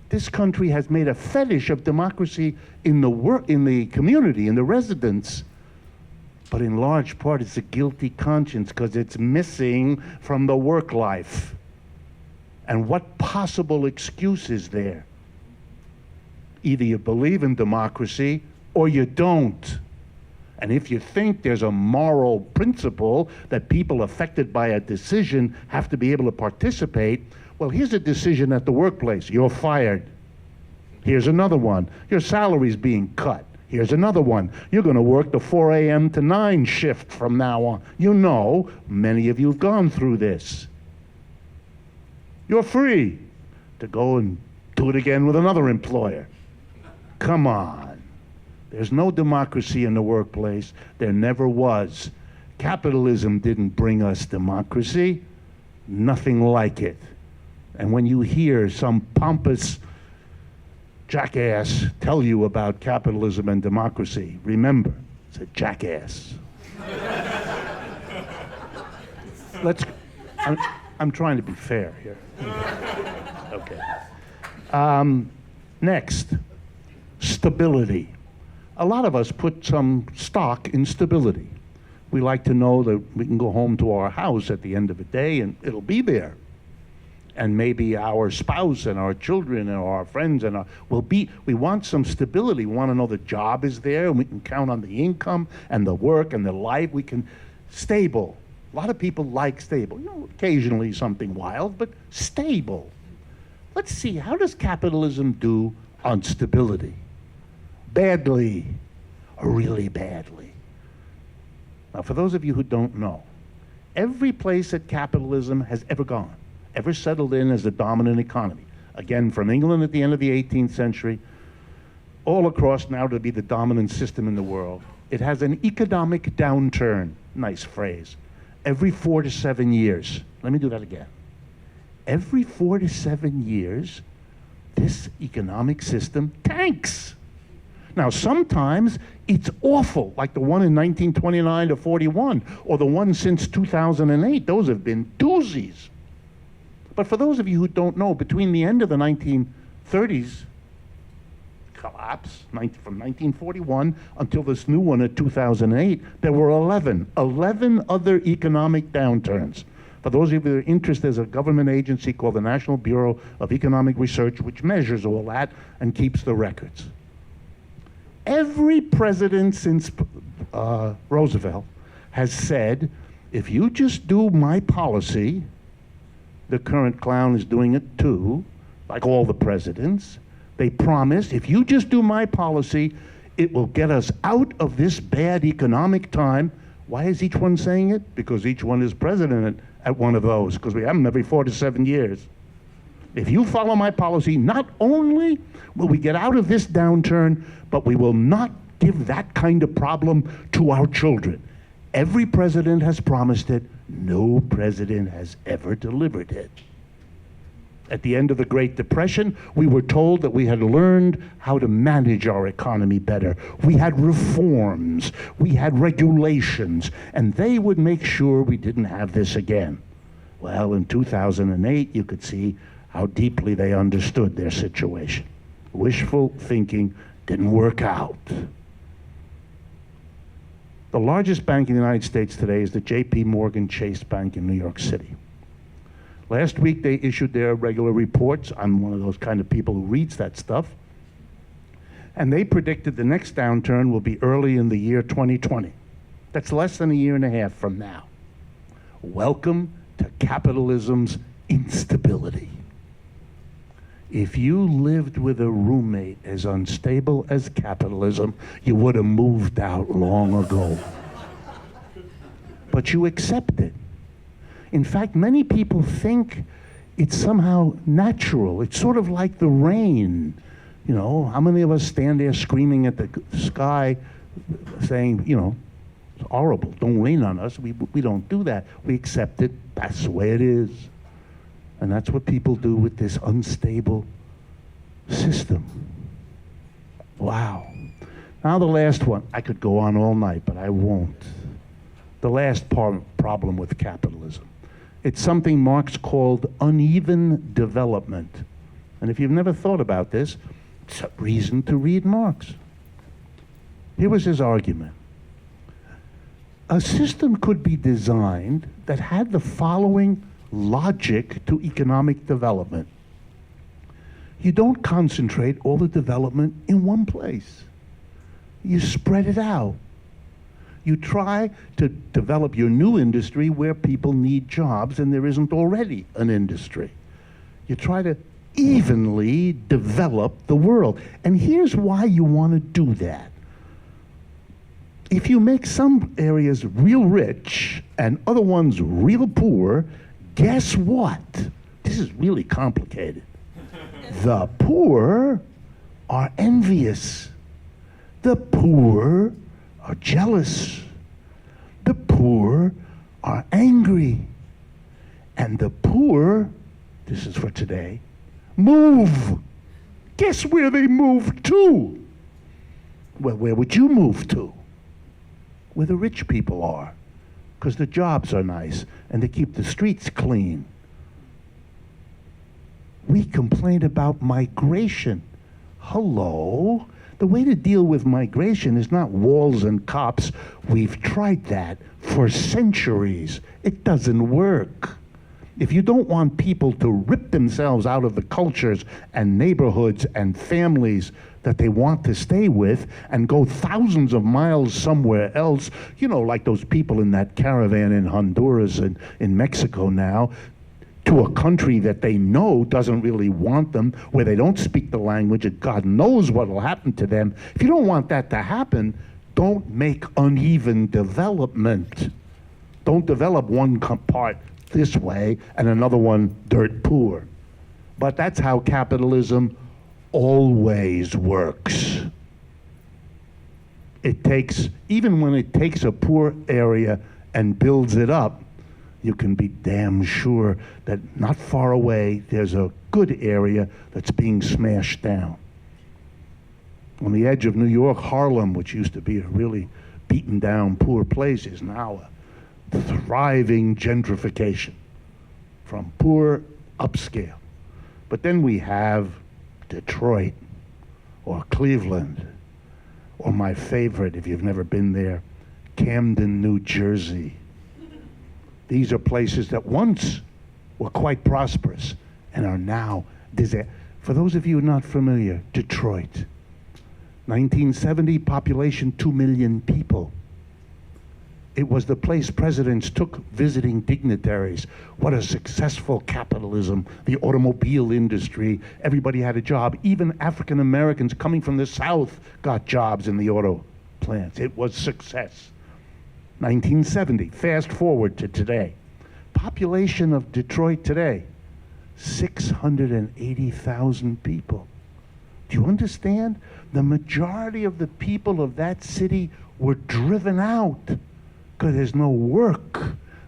This country has made a fetish of democracy in the community, in the residents. But in large part, it's a guilty conscience because it's missing from the work life. And what possible excuse is there? Either you believe in democracy or you don't. And if you think there's a moral principle that people affected by a decision have to be able to participate, well, here's a decision at the workplace. You're fired. Here's another one. Your salary's being cut. Here's another one. You're going to work the 4 a.m. to 9 shift from now on. You know, many of you have gone through this. You're free to go and do it again with another employer. Come on. There's no democracy in the workplace. There never was. Capitalism didn't bring us democracy. Nothing like it. And when you hear some pompous jackass tell you about capitalism and democracy, remember, it's a jackass. I'm trying to be fair here. Okay. Next, stability. A lot of us put some stock in stability. We like to know that we can go home to our house at the end of the day and it'll be there. And maybe our spouse and our children and our friends and we want some stability. We want to know the job is there and we can count on the income and the work and the life. We can, stable. A lot of people like stable. You know, occasionally something wild, but stable. Let's see, how does capitalism do on stability? Badly, or really badly. Now, for those of you who don't know, every place that capitalism has ever gone, ever settled in as a dominant economy, again, from England at the end of the 18th century, all across now to be the dominant system in the world, it has an economic downturn, nice phrase, every 4 to 7 years. Let me do that again. Every 4 to 7 years, this economic system tanks. Now, sometimes it's awful, like the one in 1929 to 41, or the one since 2008. Those have been doozies. But for those of you who don't know, between the end of the 1930s collapse, from 1941 until this new one in 2008, there were 11 other economic downturns. For those of you that are interested, there's a government agency called the National Bureau of Economic Research, which measures all that and keeps the records. Every president since Roosevelt has said, if you just do my policy, the current clown is doing it too, like all the presidents. They promise, if you just do my policy, it will get us out of this bad economic time. Why is each one saying it? Because each one is president at one of those, because we have them every 4 to 7 years. If you follow my policy, not only will we get out of this downturn, but we will not give that kind of problem to our children. Every president has promised it. No president has ever delivered it. At the end of the Great Depression, we were told that we had learned how to manage our economy better. We had reforms, we had regulations, and they would make sure we didn't have this again. Well, in 2008, you could see how deeply they understood their situation. Wishful thinking didn't work out. The largest bank in the United States today is the JP Chase Bank in New York City. Last week, they issued their regular reports. I'm one of those kind of people who reads that stuff. And they predicted the next downturn will be early in the year 2020. That's less than a year and a half from now. Welcome to capitalism's instability. If you lived with a roommate as unstable as capitalism, you would have moved out long ago. But you accept it. In fact, many people think it's somehow natural. It's sort of like the rain. You know, how many of us stand there screaming at the sky saying, you know, it's horrible, don't rain on us. We don't do that. We accept it. That's the way it is. And that's what people do with this unstable system. Wow. Now the last one. I could go on all night, but I won't. The last problem with capitalism. It's something Marx called uneven development. And if you've never thought about this, it's a reason to read Marx. Here was his argument. A system could be designed that had the following logic to economic development. You don't concentrate all the development in one place. You spread it out. You try to develop your new industry where people need jobs and there isn't already an industry. You try to evenly develop the world. And here's why you want to do that. If you make some areas real rich and other ones real poor, guess what? This is really complicated. The poor are envious. The poor are jealous. The poor are angry. And the poor, this is for today, move. Guess where they move to? Well, where would you move to? Where the rich people are, because the jobs are nice and they keep the streets clean. We complain about migration. Hello? The way to deal with migration is not walls and cops. We've tried that for centuries. It doesn't work. If you don't want people to rip themselves out of the cultures and neighborhoods and families that they want to stay with and go thousands of miles somewhere else, you know, like those people in that caravan in Honduras and in Mexico now, to a country that they know doesn't really want them, where they don't speak the language, and God knows what will happen to them. If you don't want that to happen, don't make uneven development. Don't develop one part this way and another one dirt poor. But that's how capitalism always works. It takes, even when it takes a poor area and builds it up, you can be damn sure that not far away there's a good area that's being smashed down. On the edge of New York, Harlem, which used to be a really beaten down poor place, is now a thriving gentrification from poor upscale. But then we have Detroit or Cleveland, or my favorite, if you've never been there, Camden, New Jersey. These are places that once were quite prosperous and are now disaster. For those of you not familiar, Detroit, 1970, population 2 million people. It was the place presidents took visiting dignitaries. What a successful capitalism, the automobile industry, everybody had a job. Even African Americans coming from the South got jobs in the auto plants. It was success. 1970, fast forward to today. Population of Detroit today, 680,000 people. Do you understand? The majority of the people of that city were driven out because there's no work,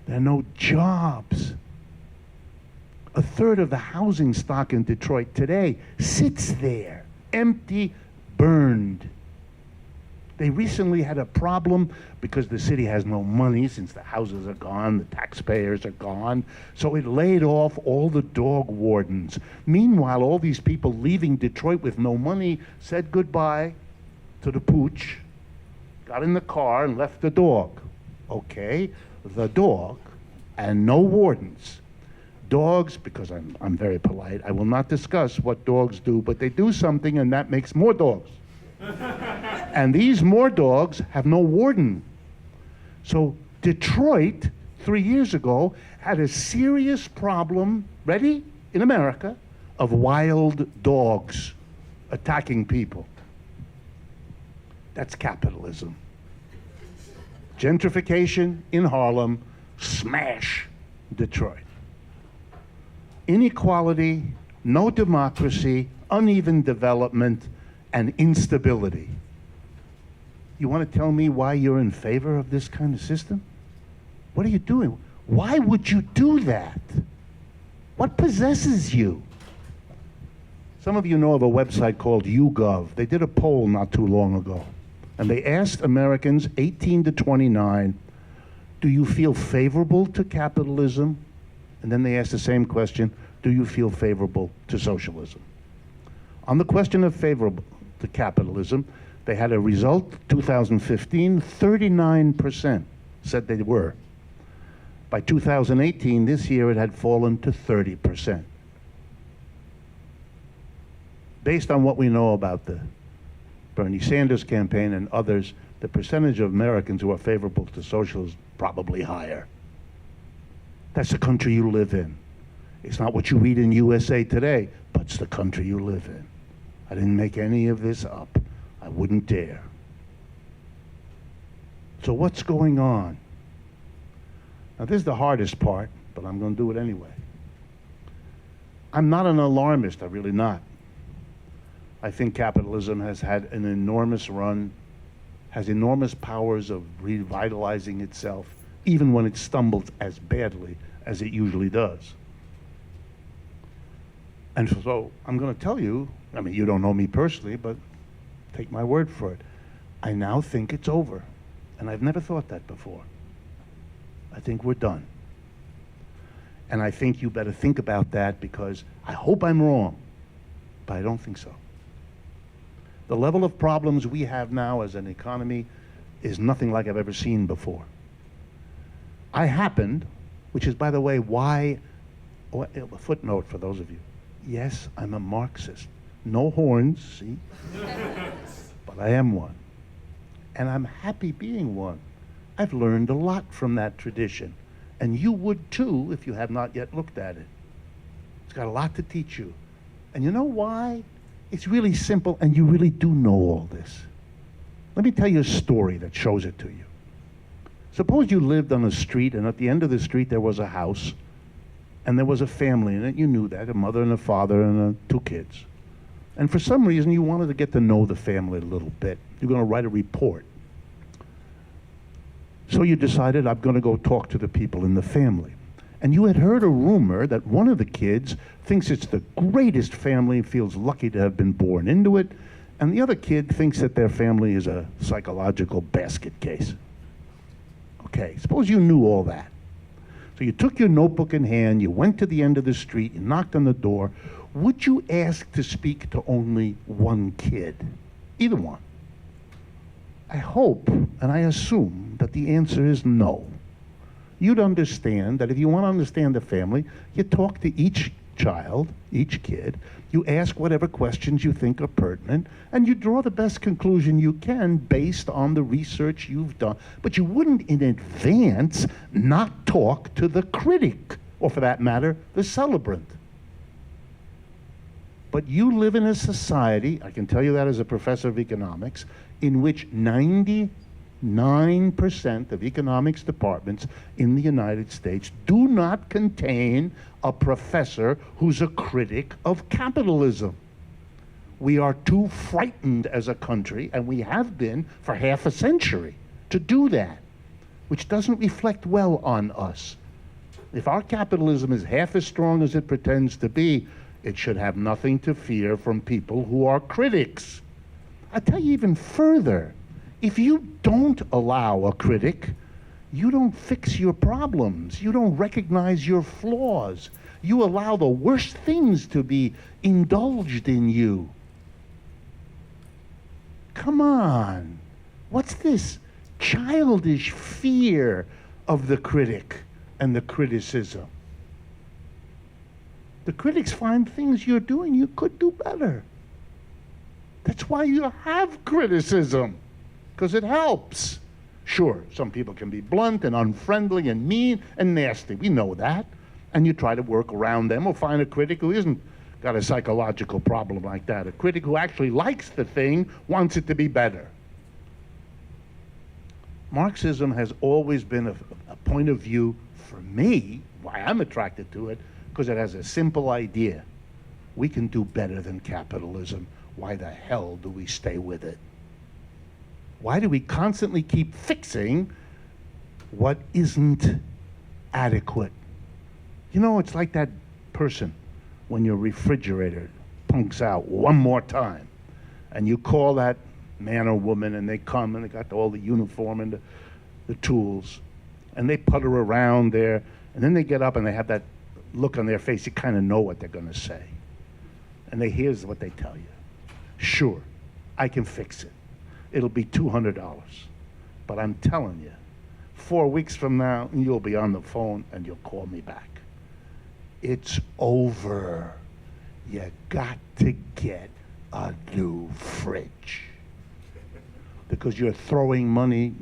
there are no jobs. A third of the housing stock in Detroit today sits there, empty, burned. They recently had a problem because the city has no money since the houses are gone, the taxpayers are gone, so it laid off all the dog wardens. Meanwhile, all these people leaving Detroit with no money said goodbye to the pooch, got in the car and left the dog. Okay, the dog and no wardens. Dogs, because I'm very polite, I will not discuss what dogs do, but they do something and that makes more dogs. And these more dogs have no warden. So Detroit, 3 years ago, had a serious problem, ready, in America, of wild dogs attacking people. That's capitalism. Gentrification in Harlem, smash Detroit. Inequality, no democracy, uneven development, and instability. You want to tell me why you're in favor of this kind of system? What are you doing? Why would you do that? What possesses you? Some of you know of a website called YouGov. They did a poll not too long ago, and they asked Americans 18 to 29, do you feel favorable to capitalism? And then they asked the same question, do you feel favorable to socialism? On the question of favorable to capitalism, they had a result, 2015, 39% said they were. By 2018, this year, it had fallen to 30%. Based on what we know about the Bernie Sanders campaign and others, the percentage of Americans who are favorable to socialism probably higher. That's the country you live in. It's not what you read in USA Today, but it's the country you live in. I didn't make any of this up. I wouldn't dare. So what's going on? Now this is the hardest part, but I'm going to do it anyway. I'm not an alarmist, I'm really not. I think capitalism has had an enormous run, has enormous powers of revitalizing itself, even when it stumbles as badly as it usually does. And so I'm going to tell you, I mean, you don't know me personally, but take my word for it. I now think it's over. And I've never thought that before. I think we're done. And I think you better think about that, because I hope I'm wrong, but I don't think so. The level of problems we have now as an economy is nothing like I've ever seen before. I happened, which is, by the way, why, a footnote for those of you. Yes, I'm a Marxist. No horns, see? But I am one. And I'm happy being one. I've learned a lot from that tradition. And you would too if you have not yet looked at it. It's got a lot to teach you. And you know why? It's really simple, and you really do know all this. Let me tell you a story that shows it to you. Suppose you lived on a street, and at the end of the street there was a house, and there was a family in it. You knew that, a mother and a father and 2 kids. And for some reason, you wanted to get to know the family a little bit. You're going to write a report. So you decided, I'm going to go talk to the people in the family. And you had heard a rumor that one of the kids thinks it's the greatest family, feels lucky to have been born into it, and the other kid thinks that their family is a psychological basket case. Okay, suppose you knew all that. So you took your notebook in hand, you went to the end of the street, you knocked on the door. Would you ask to speak to only one kid? Either one. I hope and I assume that the answer is no. You'd understand that if you want to understand the family, you talk to each child, each kid, you ask whatever questions you think are pertinent, and you draw the best conclusion you can based on the research you've done. But you wouldn't in advance not talk to the critic, or for that matter, the celebrant. But you live in a society, I can tell you that as a professor of economics, in which 99% of economics departments in the United States do not contain a professor who's a critic of capitalism. We are too frightened as a country, and we have been for half a century, to do that, which doesn't reflect well on us. If our capitalism is half as strong as it pretends to be, it should have nothing to fear from people who are critics. I tell you even further, if you don't allow a critic, you don't fix your problems. You don't recognize your flaws. You allow the worst things to be indulged in you. Come on. What's this childish fear of the critic and the criticism? The critics find things you're doing you could do better. That's why you have criticism, because it helps. Sure, some people can be blunt and unfriendly and mean and nasty. We know that. And you try to work around them or find a critic who isn't got a psychological problem like that. A critic who actually likes the thing, wants it to be better. Marxism has always been a point of view for me, why I'm attracted to it, because it has a simple idea. We can do better than capitalism. Why the hell do we stay with it? Why do we constantly keep fixing what isn't adequate? You know, it's like that person when your refrigerator punks out one more time, and you call that man or woman, and they come, and they got all the uniform and the tools, and they putter around there, and then they get up and they have that look on their face. You kind of know what they're going to say. And here's what they tell you. Sure, I can fix it. It'll be $200. But I'm telling you, 4 weeks from now, you'll be on the phone and you'll call me back. It's over. You got to get a new fridge. Because you're throwing money,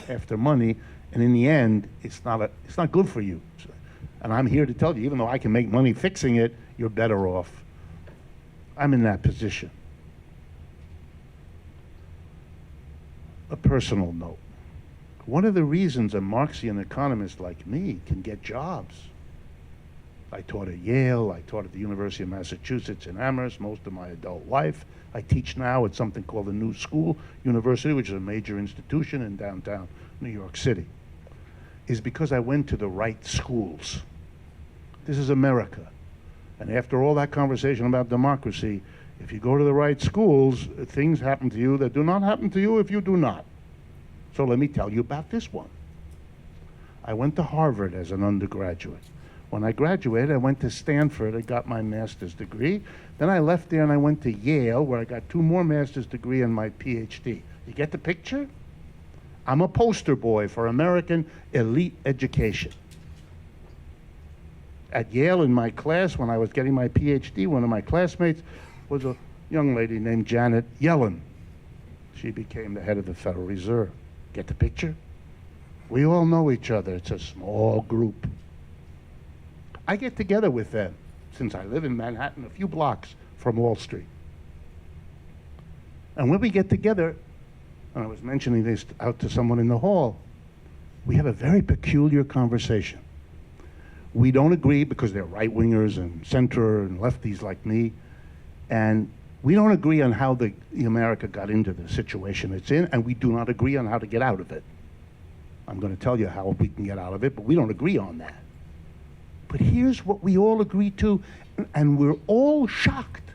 after money, and in the end, it's not good for you. And I'm here to tell you, even though I can make money fixing it, you're better off. I'm in that position. A personal note. One of the reasons a Marxian economist like me can get jobs. I taught at Yale, I taught at the University of Massachusetts in Amherst most of my adult life. I teach now at something called the New School University, which is a major institution in downtown New York City, is because I went to the right schools. This is America. And after all that conversation about democracy, if you go to the right schools, things happen to you that do not happen to you if you do not. So let me tell you about this one. I went to Harvard as an undergraduate. When I graduated, I went to Stanford. I got my master's degree. Then I left there and I went to Yale, where I got 2 more master's degree and my PhD. You get the picture? I'm a poster boy for American elite education. At Yale, in my class, when I was getting my PhD, one of my classmates was a young lady named Janet Yellen. She became the head of the Federal Reserve. Get the picture? We all know each other. It's a small group. I get together with them, since I live in Manhattan, a few blocks from Wall Street. And when we get together, and I was mentioning this out to someone in the hall, we have a very peculiar conversation. We don't agree because they're right-wingers and center and lefties like me, and we don't agree on how the America got into the situation it's in, and we do not agree on how to get out of it. I'm going to tell you how we can get out of it, but we don't agree on that. But here's what we all agree to, and we're all shocked.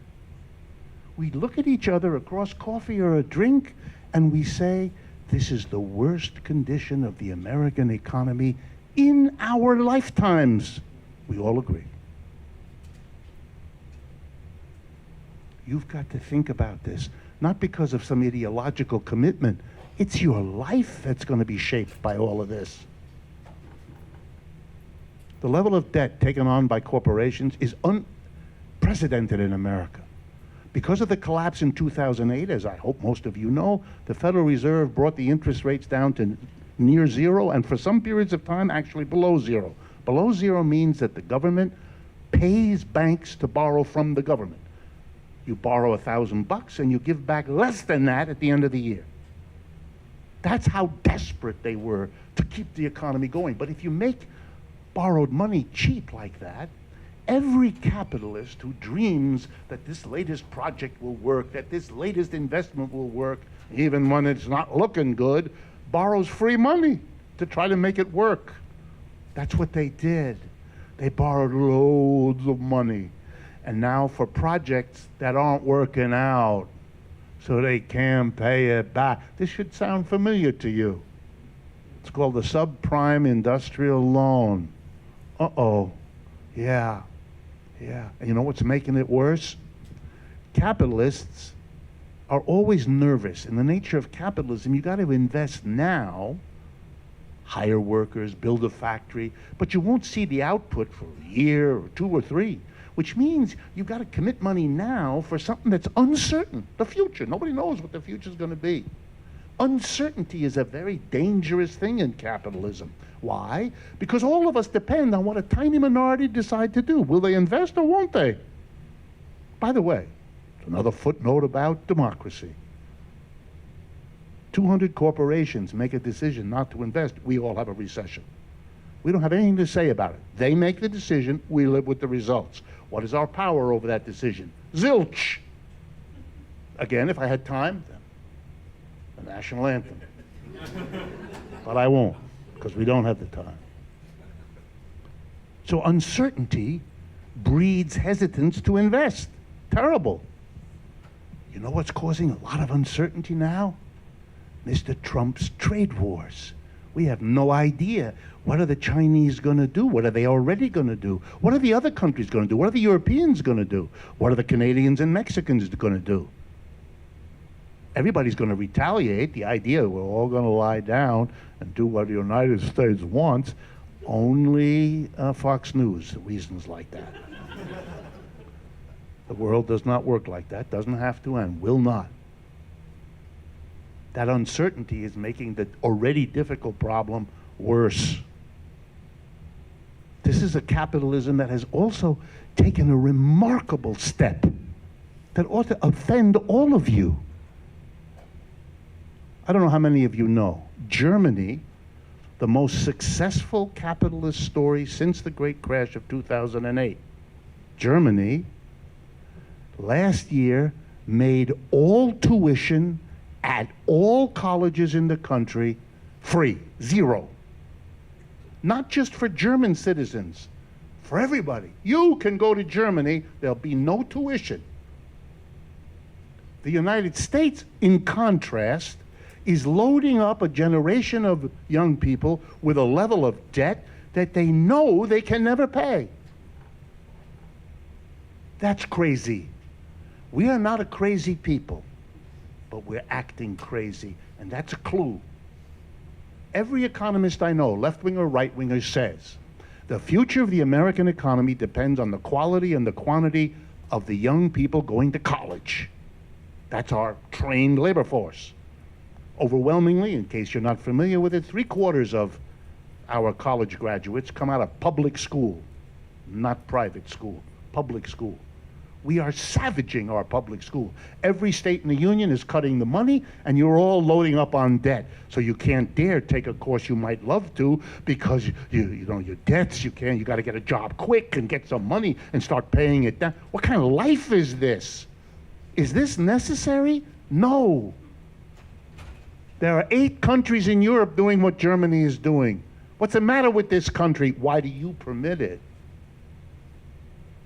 We look at each other across coffee or a drink, and we say, this is the worst condition of the American economy in our lifetimes. We all agree. You've got to think about this, not because of some ideological commitment. It's your life that's going to be shaped by all of this. The level of debt taken on by corporations is unprecedented in America. Because of the collapse in 2008, as I hope most of you know, the Federal Reserve brought the interest rates down to near zero, and for some periods of time, actually below zero. Below zero means that the government pays banks to borrow from the government. You borrow $1,000 and you give back less than that at the end of the year. That's how desperate they were to keep the economy going. But if you make borrowed money cheap like that, every capitalist who dreams that this latest project will work, that this latest investment will work, even when it's not looking good, borrows free money to try to make it work. That's what they did. They borrowed loads of money. And now for projects that aren't working out, so they can't pay it back. This should sound familiar to you. It's called the subprime industrial loan. Uh-oh. Yeah. And you know what's making it worse? Capitalists are always nervous. In the nature of capitalism, you got to invest now, hire workers, build a factory, but you won't see the output for a year or 2 or 3, which means you've got to commit money now for something that's uncertain, the future. Nobody knows what the future's going to be. Uncertainty is a very dangerous thing in capitalism. Why? Because all of us depend on what a tiny minority decide to do. Will they invest or won't they? By the way, another footnote about democracy. 200 corporations make a decision not to invest. We all have a recession. We don't have anything to say about it. They make the decision. We live with the results. What is our power over that decision? Zilch. Again, if I had time, the national anthem. But I won't, because we don't have the time. So uncertainty breeds hesitance to invest. Terrible. You know what's causing a lot of uncertainty now? Mr. Trump's trade wars. We have no idea. What are the Chinese going to do? What are they already going to do? What are the other countries going to do? What are the Europeans going to do? What are the Canadians and Mexicans going to do? Everybody's going to retaliate. The idea we're all going to lie down and do what the United States wants. Only Fox News reasons like that. The world does not work like that. Doesn't have to and will not. That uncertainty is making the already difficult problem worse. This is a capitalism that has also taken a remarkable step that ought to offend all of you. I don't know how many of you know. Germany, the most successful capitalist story since the great crash of 2008. Germany, last year, made all tuition at all colleges in the country free, zero. Not just for German citizens, for everybody. You can go to Germany, there'll be no tuition. The United States, in contrast, is loading up a generation of young people with a level of debt that they know they can never pay. That's crazy. We are not a crazy people, but we're acting crazy, and that's a clue. Every economist I know, left-winger or right-winger, says the future of the American economy depends on the quality and the quantity of the young people going to college. That's our trained labor force. Overwhelmingly, in case you're not familiar with it, 3/4 of our college graduates come out of public school, not private school, public school. We are savaging our public school. Every state in the union is cutting the money, and you're all loading up on debt. So you can't dare take a course you might love to because you know your debts. You got to get a job quick and get some money and start paying it down. What kind of life is this? Is this necessary? No. There are 8 countries in Europe doing what Germany is doing. What's the matter with this country? Why do you permit it?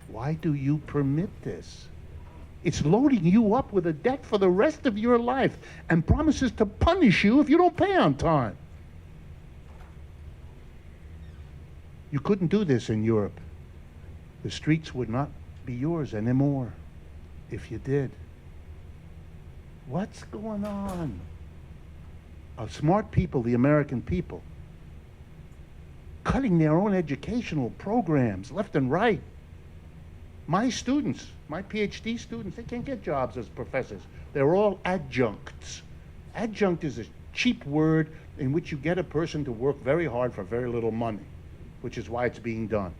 Why do you permit this? It's loading you up with a debt for the rest of your life and promises to punish you if you don't pay on time. You couldn't do this in Europe. The streets would not be yours anymore if you did. What's going on? Smart people, the American people, cutting their own educational programs left and right. My students, my PhD students, they can't get jobs as professors. They're all adjuncts. Adjunct is a cheap word in which you get a person to work very hard for very little money, which is why it's being done.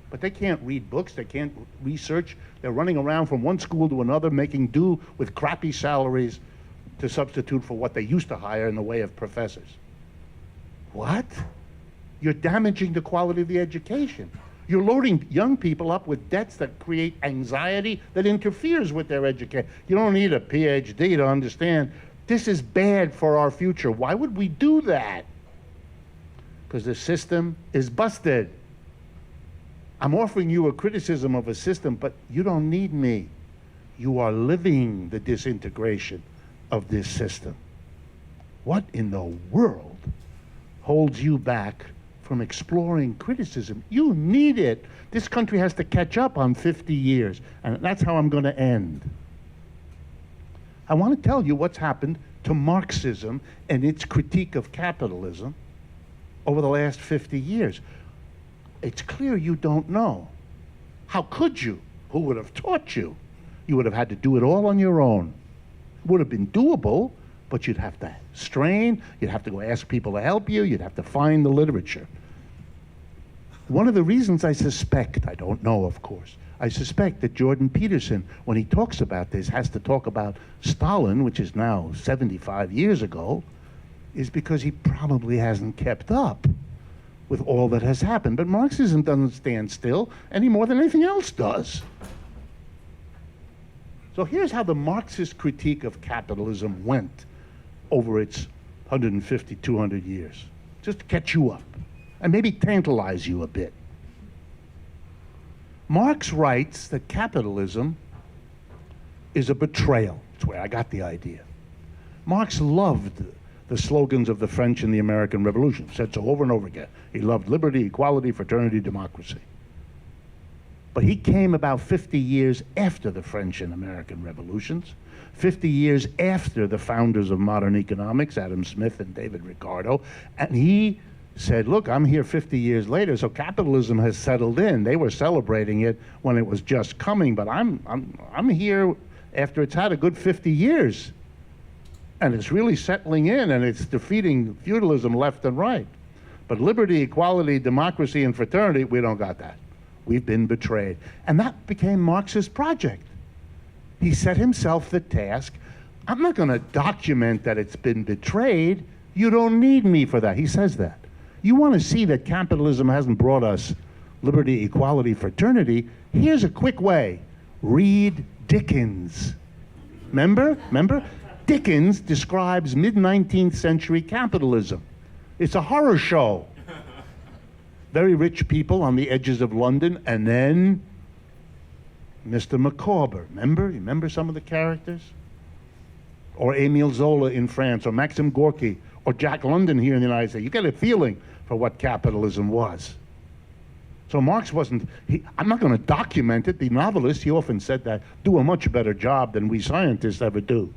But they can't read books, they can't research. They're running around from one school to another, making do with crappy salaries to substitute for what they used to hire in the way of professors. What? You're damaging the quality of the education. You're loading young people up with debts that create anxiety that interferes with their education. You don't need a PhD to understand this is bad for our future. Why would we do that? Because the system is busted. I'm offering you a criticism of a system, but you don't need me. You are living the disintegration of this system. What in the world holds you back from exploring criticism? You need it. This country has to catch up on 50 years, and that's how I'm going to end. I want to tell you what's happened to Marxism and its critique of capitalism over the last 50 years. It's clear you don't know. How could you? Who would have taught you? You would have had to do it all on your own. It would have been doable, but you'd have to strain, you'd have to go ask people to help you, you'd have to find the literature. One of the reasons I suspect, I don't know of course, I suspect that Jordan Peterson, when he talks about this, has to talk about Stalin, which is now 75 years ago, is because he probably hasn't kept up with all that has happened. But Marxism doesn't stand still any more than anything else does. So here's how the Marxist critique of capitalism went over its 150, 200 years, just to catch you up and maybe tantalize you a bit. Marx writes that capitalism is a betrayal. That's where I got the idea. Marx loved the slogans of the French and the American Revolution, said so over and over again. He loved liberty, equality, fraternity, democracy. But he came about 50 years after the French and American revolutions, 50 years after the founders of modern economics, Adam Smith and David Ricardo, and he said, look, I'm here 50 years later, so capitalism has settled in. They were celebrating it when it was just coming, but I'm here after it's had a good 50 years. And it's really settling in, and it's defeating feudalism left and right. But liberty, equality, democracy, and fraternity, we don't got that. We've been betrayed. And that became Marx's project. He set himself the task, I'm not going to document that it's been betrayed. You don't need me for that. He says that. You want to see that capitalism hasn't brought us liberty, equality, fraternity? Here's a quick way. Read Dickens. Remember? Dickens describes mid-19th century capitalism. It's a horror show. Very rich people on the edges of London, and then Mr. Micawber. Remember some of the characters? Or Émile Zola in France, or Maxim Gorky, or Jack London here in the United States. You get a feeling for what capitalism was. So Marx wasn't, I'm not going to document it. The novelist, he often said that, do a much better job than we scientists ever do.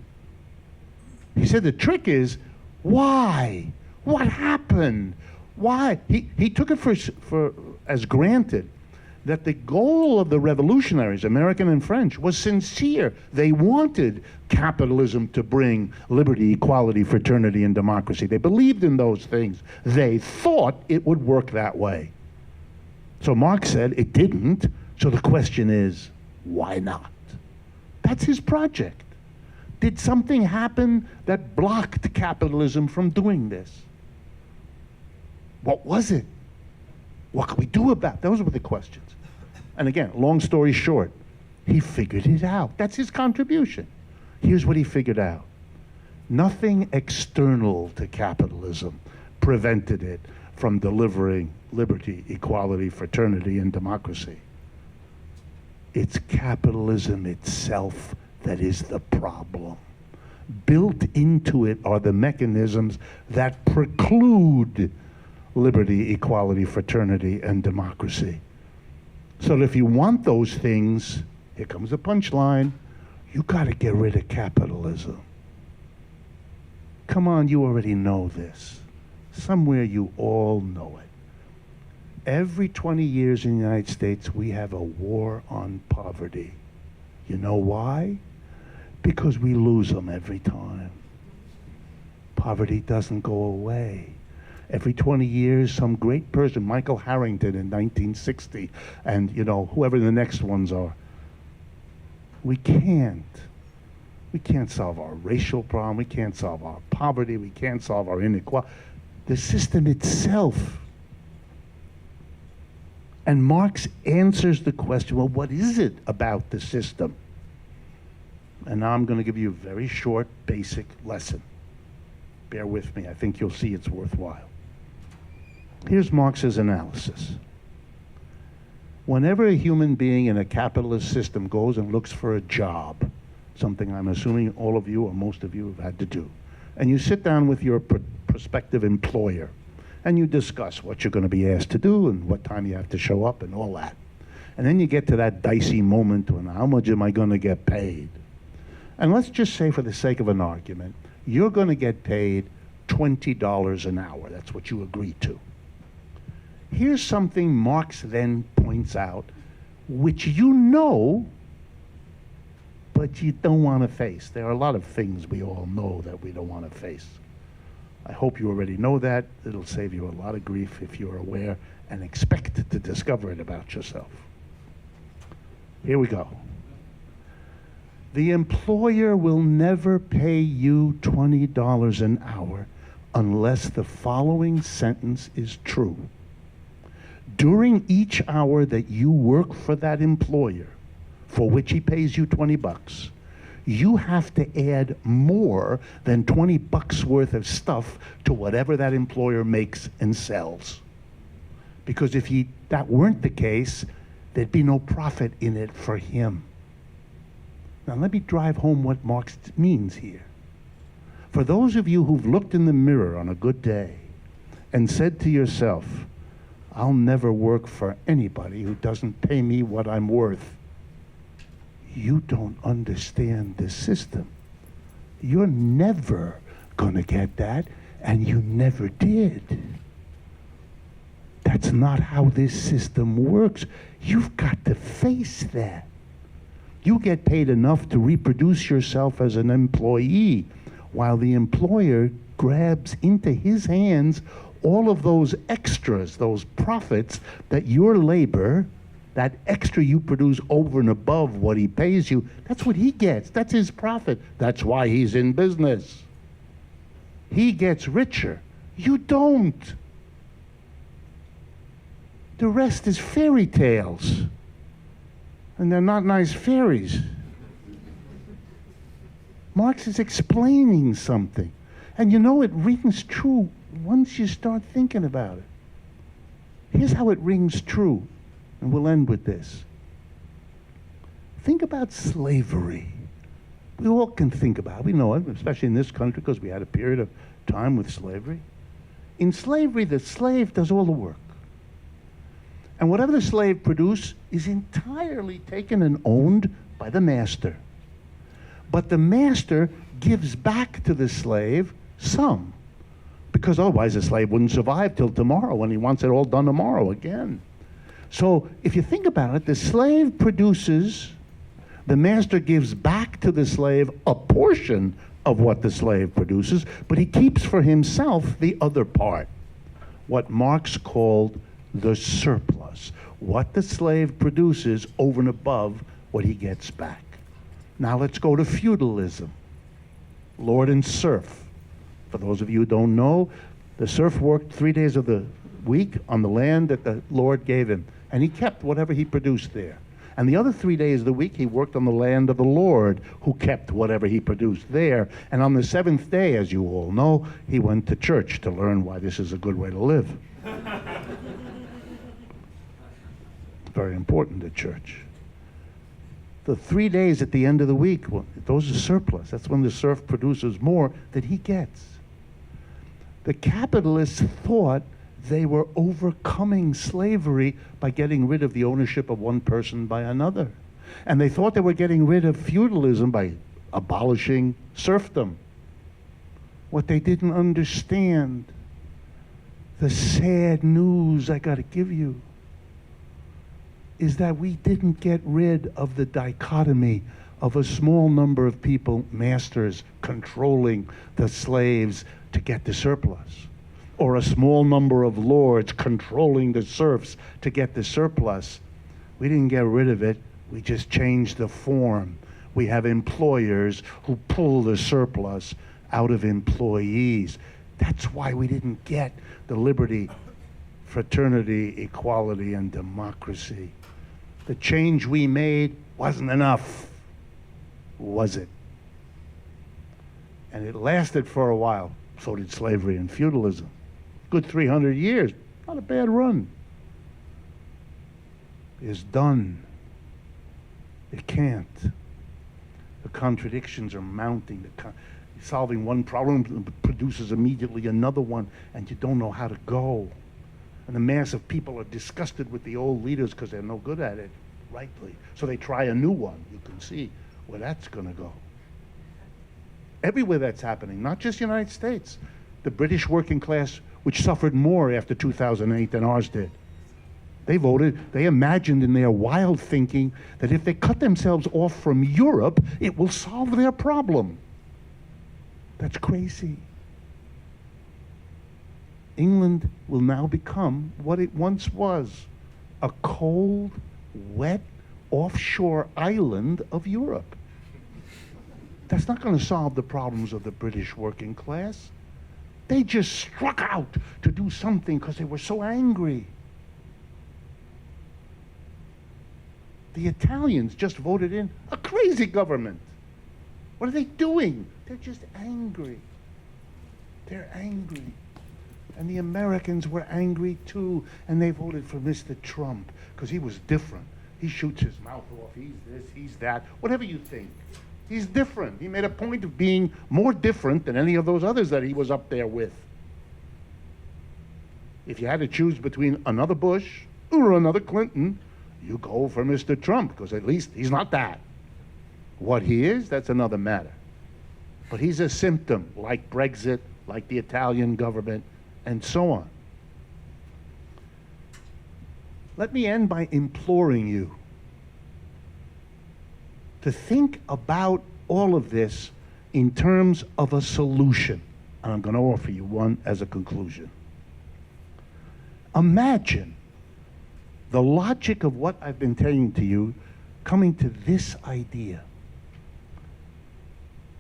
He said the trick is, why? What happened? Why? He took it for as granted that the goal of the revolutionaries, American and French, was sincere. They wanted capitalism to bring liberty, equality, fraternity, and democracy. They believed in those things. They thought it would work that way. So Marx said it didn't, so the question is, why not? That's his project. Did something happen that blocked capitalism from doing this? What was it? What can we do about it? Those were the questions. And again, long story short, he figured it out. That's his contribution. Here's what he figured out. Nothing external to capitalism prevented it from delivering liberty, equality, fraternity, and democracy. It's capitalism itself that is the problem. Built into it are the mechanisms that preclude liberty, equality, fraternity, and democracy. So that if you want those things, here comes the punchline, you got to get rid of capitalism. Come on, you already know this. Somewhere you all know it. Every 20 years in the United States, we have a war on poverty. You know why? Because we lose them every time. Poverty doesn't go away. Every 20 years, some great person, Michael Harrington in 1960, and whoever the next ones are. We can't solve our racial problem. We can't solve our poverty. We can't solve our inequality. The system itself. And Marx answers the question, well, what is it about the system? And now I'm going to give you a very short, basic lesson. Bear with me. I think you'll see it's worthwhile. Here's Marx's analysis. Whenever a human being in a capitalist system goes and looks for a job, something I'm assuming all of you or most of you have had to do, and you sit down with your prospective employer, and you discuss what you're going to be asked to do and what time you have to show up and all that. And then you get to that dicey moment when how much am I going to get paid? And let's just say for the sake of an argument, you're going to get paid $20 an hour. That's what you agreed to. Here's something Marx then points out, which you know, but you don't want to face. There are a lot of things we all know that we don't want to face. I hope you already know that. It'll save you a lot of grief if you're aware and expect to discover it about yourself. Here we go. The employer will never pay you $20 an hour unless the following sentence is true. During each hour that you work for that employer, for which he pays you 20 bucks, you have to add more than 20 bucks worth of stuff to whatever that employer makes and sells. Because if that weren't the case, there'd be no profit in it for him. Now let me drive home what Marx means here. For those of you who've looked in the mirror on a good day and said to yourself, I'll never work for anybody who doesn't pay me what I'm worth, you don't understand the system. You're never going to get that, and you never did. That's not how this system works. You've got to face that. You get paid enough to reproduce yourself as an employee, while the employer grabs into his hands all of those extras, those profits that your labor, that extra you produce over and above what he pays you, that's what he gets. That's his profit. That's why he's in business. He gets richer. You don't. The rest is fairy tales. And they're not nice fairies. Marx is explaining something. And it rings true once you start thinking about it. Here's how it rings true. And we'll end with this. Think about slavery. We all can think about it. We know it, especially in this country, because we had a period of time with slavery. In slavery, the slave does all the work. And whatever the slave produces is entirely taken and owned by the master. But the master gives back to the slave some, because otherwise the slave wouldn't survive till tomorrow when he wants it all done tomorrow again. So if you think about it, the slave produces, the master gives back to the slave a portion of what the slave produces, but he keeps for himself the other part, what Marx called the surplus, what the slave produces over and above what he gets back. Now let's go to feudalism, lord and serf. For those of you who don't know, the serf worked 3 days of the week on the land that the lord gave him, and he kept whatever he produced there. And the other 3 days of the week, he worked on the land of the Lord, who kept whatever he produced there. And on the seventh day, as you all know, he went to church to learn why this is a good way to live. Very important, the church. The 3 days at the end of the week, well, those are surplus. That's when the serf produces more that he gets. The capitalists thought they were overcoming slavery by getting rid of the ownership of one person by another. And they thought they were getting rid of feudalism by abolishing serfdom. What they didn't understand, the sad news I got to give you, is that we didn't get rid of the dichotomy of a small number of people, masters, controlling the slaves to get the surplus, or a small number of lords controlling the serfs to get the surplus. We didn't get rid of it, we just changed the form. We have employers who pull the surplus out of employees. That's why we didn't get the liberty, fraternity, equality, and democracy. The change we made wasn't enough, was it? And it lasted for a while. So did slavery and feudalism. Good 300 years, not a bad run. Is done. It can't. The contradictions are mounting. Solving one problem produces immediately another one, and you don't know how to go. And the mass of people are disgusted with the old leaders because they're no good at it, rightly. So they try a new one. You can see where that's going to go. Everywhere that's happening, not just the United States. The British working class, which suffered more after 2008 than ours did. They imagined in their wild thinking that if they cut themselves off from Europe, it will solve their problem. That's crazy. England will now become what it once was, a cold, wet, offshore island of Europe. That's not going to solve the problems of the British working class. They just struck out to do something because they were so angry. The Italians just voted in a crazy government. What are they doing? They're just angry. They're angry. And the Americans were angry too, and they voted for Mr. Trump because he was different. He shoots his mouth off. He's this, he's that. Whatever you think. He's different. He made a point of being more different than any of those others that he was up there with. If you had to choose between another Bush or another Clinton, you go for Mr. Trump, because at least he's not that. What he is, that's another matter. But he's a symptom, like Brexit, like the Italian government, and so on. Let me end by imploring you to think about all of this in terms of a solution. And I'm going to offer you one as a conclusion. Imagine the logic of what I've been telling to you coming to this idea.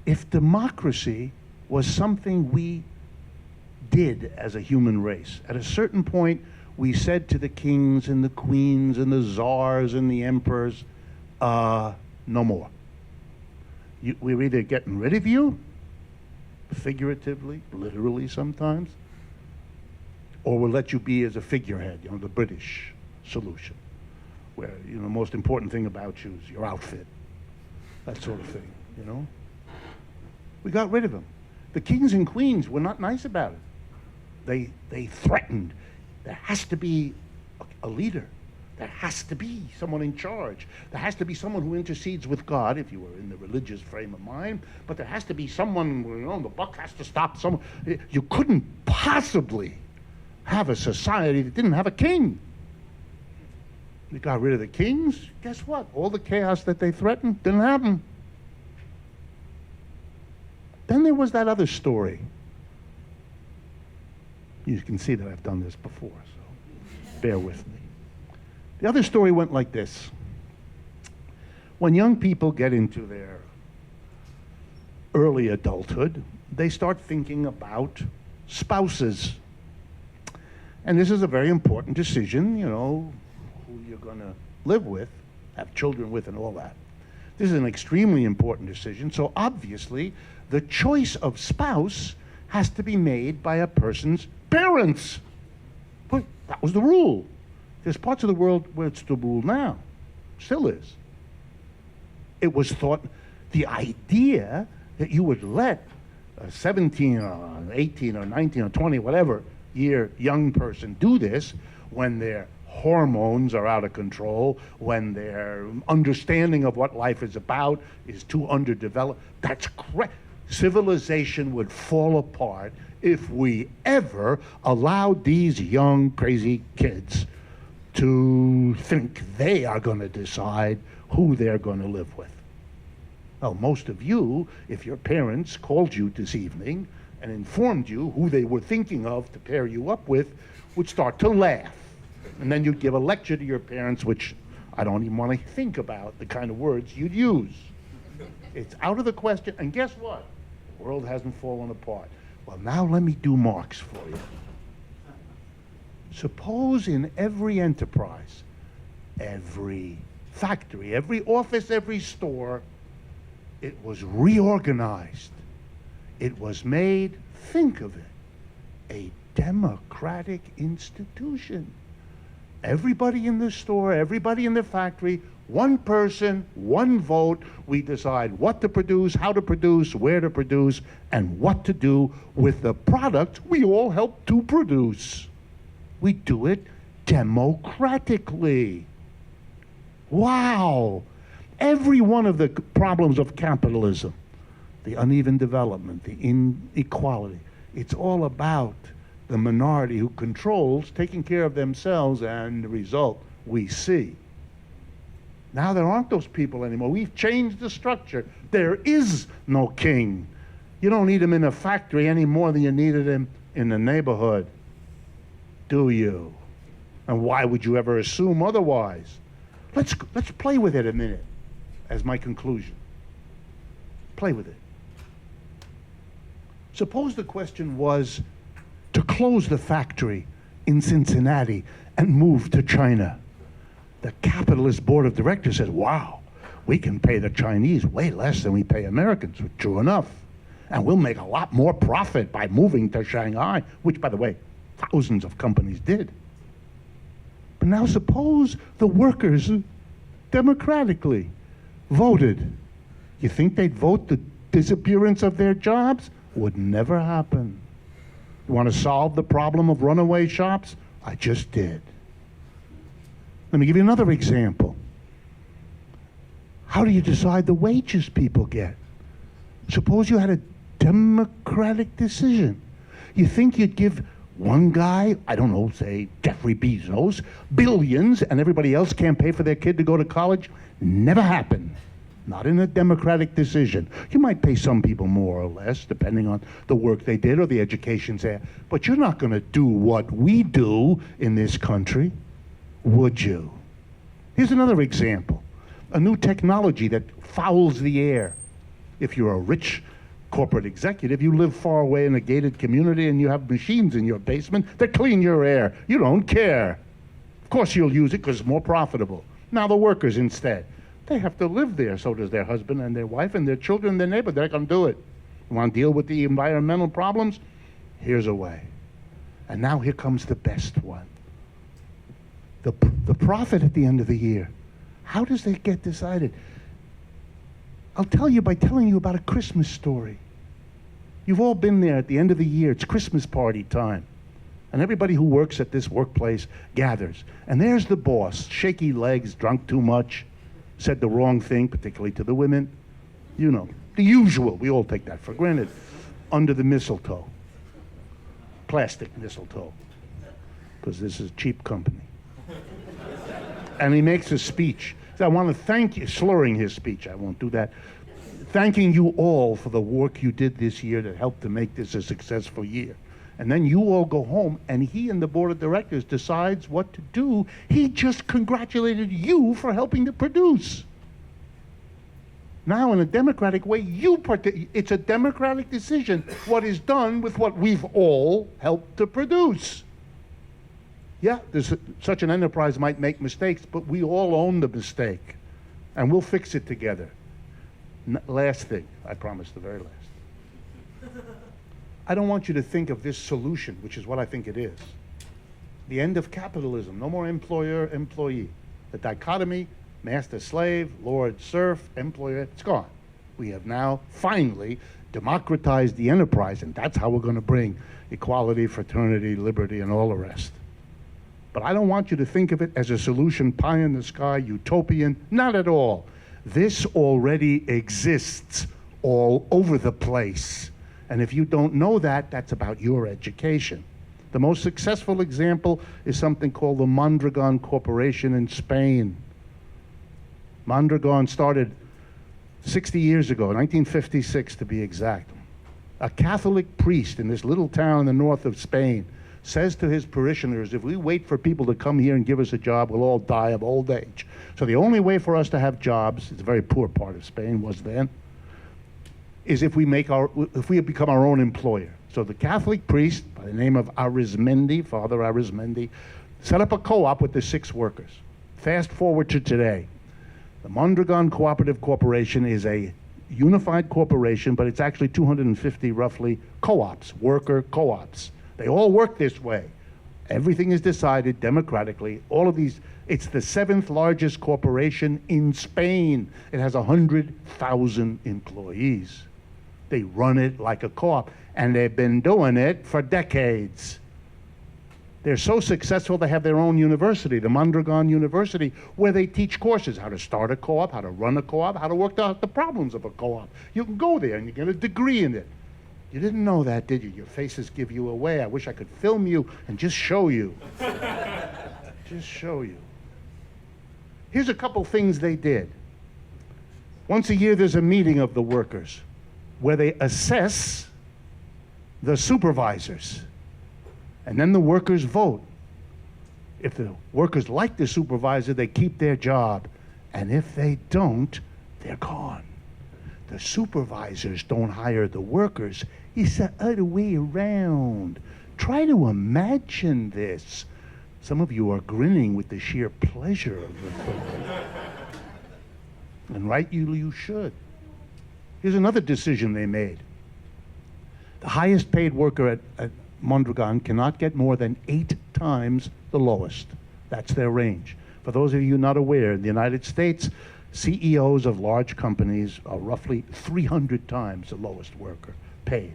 If democracy was something we did as a human race, at a certain point we said to the kings and the queens and the czars and the emperors, no more. We're either getting rid of you, figuratively, literally sometimes, or we'll let you be as a figurehead, the British solution, where, the most important thing about you is your outfit, that sort of thing, We got rid of them. The kings and queens were not nice about it. they threatened. There has to be a leader. There has to be someone in charge. There has to be someone who intercedes with God, if you were in the religious frame of mind. But there has to be someone, the buck has to stop someone. You couldn't possibly have a society that didn't have a king. You got rid of the kings, guess what? All the chaos that they threatened didn't happen. Then there was that other story. You can see that I've done this before, so bear with me. The other story went like this. When young people get into their early adulthood, they start thinking about spouses. And this is a very important decision, who you're going to live with, have children with, and all that. This is an extremely important decision, so obviously the choice of spouse has to be made by a person's parents. But that was the rule. There's parts of the world where it's the rule now. Still is. It was thought, the idea that you would let a 17 or 18 or 19 or 20, whatever year young person do this when their hormones are out of control, when their understanding of what life is about is too underdeveloped, that's correct. Civilization would fall apart if we ever allowed these young, crazy kids to think they are going to decide who they're going to live with. Well, most of you, if your parents called you this evening and informed you who they were thinking of to pair you up with, would start to laugh. And then you'd give a lecture to your parents, which I don't even want to think about the kind of words you'd use. It's out of the question, and guess what? The world hasn't fallen apart. Well, now let me do Marx for you. Suppose in every enterprise, every factory, every office, every store, it was reorganized. It was made, think of it, a democratic institution. Everybody in the store, everybody in the factory, one person, one vote. We decide what to produce, how to produce, where to produce, and what to do with the product we all help to produce. We do it democratically. Wow! Every one of the problems of capitalism, the uneven development, the inequality, it's all about the minority who controls taking care of themselves, and the result we see. Now there aren't those people anymore. We've changed the structure. There is no king. You don't need him in a factory any more than you needed him in the neighborhood. Do you? And why would you ever assume otherwise? Let's play with it a minute as my conclusion. Play with it. Suppose the question was to close the factory in Cincinnati and move to China. The capitalist board of directors said, wow, we can pay the Chinese way less than we pay Americans. True enough. And we'll make a lot more profit by moving to Shanghai, which, by the way, thousands of companies did. But now suppose the workers democratically voted. You think they'd vote the disappearance of their jobs? Would never happen. You want to solve the problem of runaway shops? I just did. Let me give you another example. How do you decide the wages people get? Suppose you had a democratic decision. You think you'd give one guy, I don't know, say Jeffrey Bezos, billions, and everybody else can't pay for their kid to go to college? Never happened. Not in a democratic decision. You might pay some people more or less, depending on the work they did or the education they had. But you're not going to do what we do in this country, would you? Here's another example. A new technology that fouls the air. If you're a rich corporate executive, you live far away in a gated community and you have machines in your basement that clean your air. You don't care. Of course you'll use it because it's more profitable. Now the workers instead, they have to live there. So does their husband and their wife and their children and their neighbor. They're going to do it. You want to deal with the environmental problems? Here's a way. And now here comes the best one. The profit at the end of the year. How does that get decided? I'll tell you by telling you about a Christmas story. You've all been there at the end of the year. It's Christmas party time. And everybody who works at this workplace gathers. And there's the boss, shaky legs, drunk too much, said the wrong thing, particularly to the women. You know, the usual. We all take that for granted. Under the mistletoe. Plastic mistletoe. Because this is a cheap company. And he makes a speech. He says, I want to thank you, slurring his speech, I won't do that. Thanking you all for the work you did this year that helped to make this a successful year. And then you all go home, and he and the board of directors decides what to do. He just congratulated you for helping to produce. Now, in a democratic way, it's a democratic decision what is done with what we've all helped to produce. Yeah, such an enterprise might make mistakes, but we all own the mistake, and we'll fix it together. Last thing, I promise, the very last. I don't want you to think of this solution, which is what I think it is. The end of capitalism, no more employer-employee. The dichotomy, master-slave, lord-serf, employer, it's gone. We have now finally democratized the enterprise, and that's how we're going to bring equality, fraternity, liberty, and all the rest. But I don't want you to think of it as a solution, pie in the sky, utopian, not at all. This already exists all over the place. And if you don't know that, that's about your education. The most successful example is something called the Mondragon Corporation in Spain. Mondragon started 60 years ago, 1956 to be exact. A Catholic priest in this little town in the north of Spain says to his parishioners, if we wait for people to come here and give us a job, we'll all die of old age. So the only way for us to have jobs, it's a very poor part of Spain was then, is if we become our own employer. So the Catholic priest, by the name of Arizmendi, Father Arizmendi, set up a co-op with the 6 workers. Fast forward to today. The Mondragon Cooperative Corporation is a unified corporation, but it's actually 250 roughly co-ops, worker co-ops. They all work this way. Everything is decided democratically. All of these, it's the 7th largest corporation in Spain. It has 100,000 employees. They run it like a co-op, and they've been doing it for decades. They're so successful they have their own university, the Mondragon University, where they teach courses, how to start a co-op, how to run a co-op, how to work out the problems of a co-op. You can go there and you get a degree in it. You didn't know that, did you? Your faces give you away. I wish I could film you and just show you. Just show you. Here's a couple things they did. Once a year, there's a meeting of the workers where they assess the supervisors. And then the workers vote. If the workers like the supervisor, they keep their job. And if they don't, they're gone. The supervisors don't hire the workers. It's the other way around. Try to imagine this. Some of you are grinning with the sheer pleasure of the thing. And right, you should. Here's another decision they made. The highest paid worker at Mondragon cannot get more than 8 times the lowest. That's their range. For those of you not aware, in the United States, CEOs of large companies are roughly 300 times the lowest worker paid.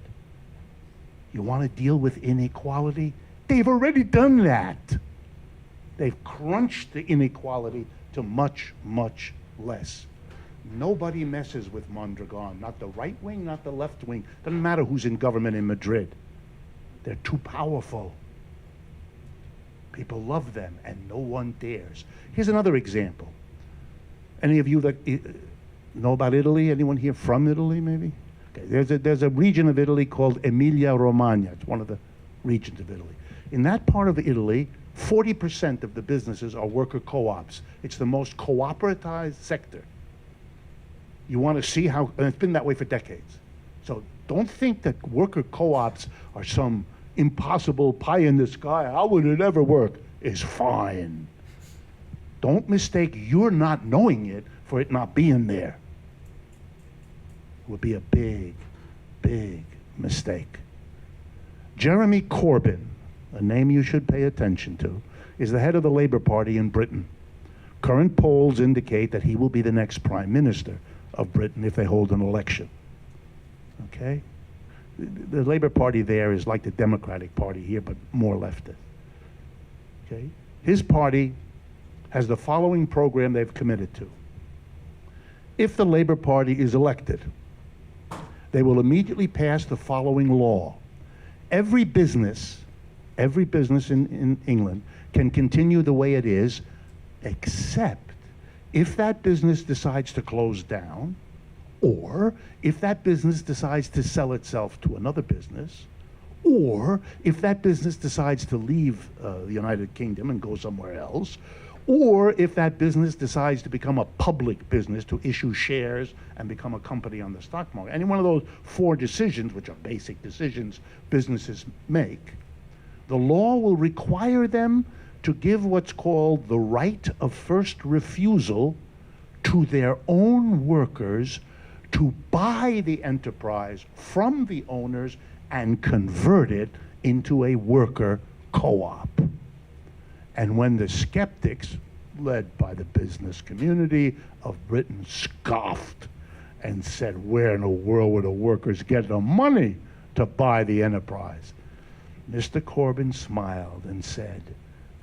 You want to deal with inequality? They've already done that. They've crunched the inequality to much, much less. Nobody messes with Mondragon, not the right wing, not the left wing. Doesn't matter who's in government in Madrid. They're too powerful. People love them, and no one dares. Here's another example. Any of you that know about Italy? Anyone here from Italy, maybe? Okay, there's a region of Italy called Emilia-Romagna. It's one of the regions of Italy. In that part of Italy, 40% of the businesses are worker co-ops. It's the most cooperatized sector. You want to see how, and it's been that way for decades. So don't think that worker co-ops are some impossible pie in the sky, how would it ever work? It's fine. Don't mistake your not knowing it for it not being there. It would be a big, big mistake. Jeremy Corbyn, a name you should pay attention to, is the head of the Labour Party in Britain. Current polls indicate that he will be the next Prime Minister of Britain if they hold an election. Okay? the Labor Party there is like the Democratic Party here, but more leftist. Okay? His party has the following program they've committed to. If the Labor Party is elected, they will immediately pass the following law. Every business in England can continue the way it is, except if that business decides to close down, or if that business decides to sell itself to another business, or if that business decides to leave the United Kingdom and go somewhere else, or if that business decides to become a public business, to issue shares and become a company on the stock market. Any one of those 4 decisions, which are basic decisions businesses make, the law will require them to give what's called the right of first refusal to their own workers to buy the enterprise from the owners and convert it into a worker co-op. And when the skeptics, led by the business community of Britain, scoffed and said, where in the world would the workers get the money to buy the enterprise? Mr. Corbyn smiled and said,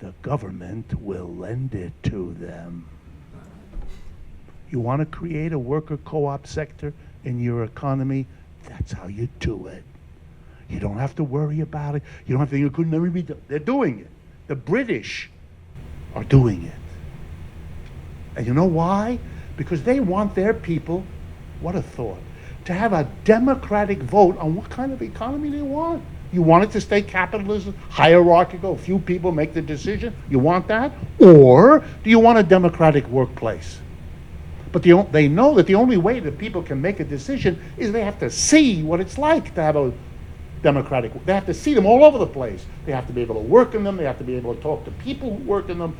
the government will lend it to them. You want to create a worker co-op sector in your economy? That's how you do it. You don't have to worry about it. You don't have to think it could never be done. They're doing it. The British are doing it. And you know why? Because they want their people, what a thought, to have a democratic vote on what kind of economy they want. You want it to stay capitalism, hierarchical, a few people make the decision? You want that? Or do you want a democratic workplace? But they know that the only way that people can make a decision is they have to see what it's like to have a democratic. They have to see them all over the place. They have to be able to work in them. They have to be able to talk to people who work in them.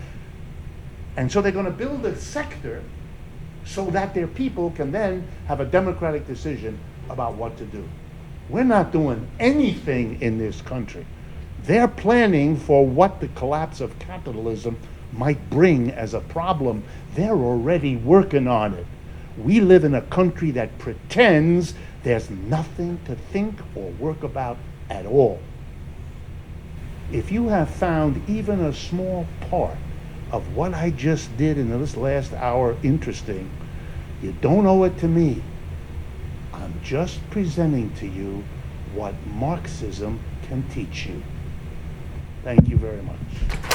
And so they're going to build a sector so that their people can then have a democratic decision about what to do. We're not doing anything in this country. They're planning for what the collapse of capitalism might bring as a problem. They're already working on it. We live in a country that pretends there's nothing to think or work about at all. If you have found even a small part of what I just did in this last hour interesting, you don't owe it to me. I'm just presenting to you what Marxism can teach you. Thank you very much.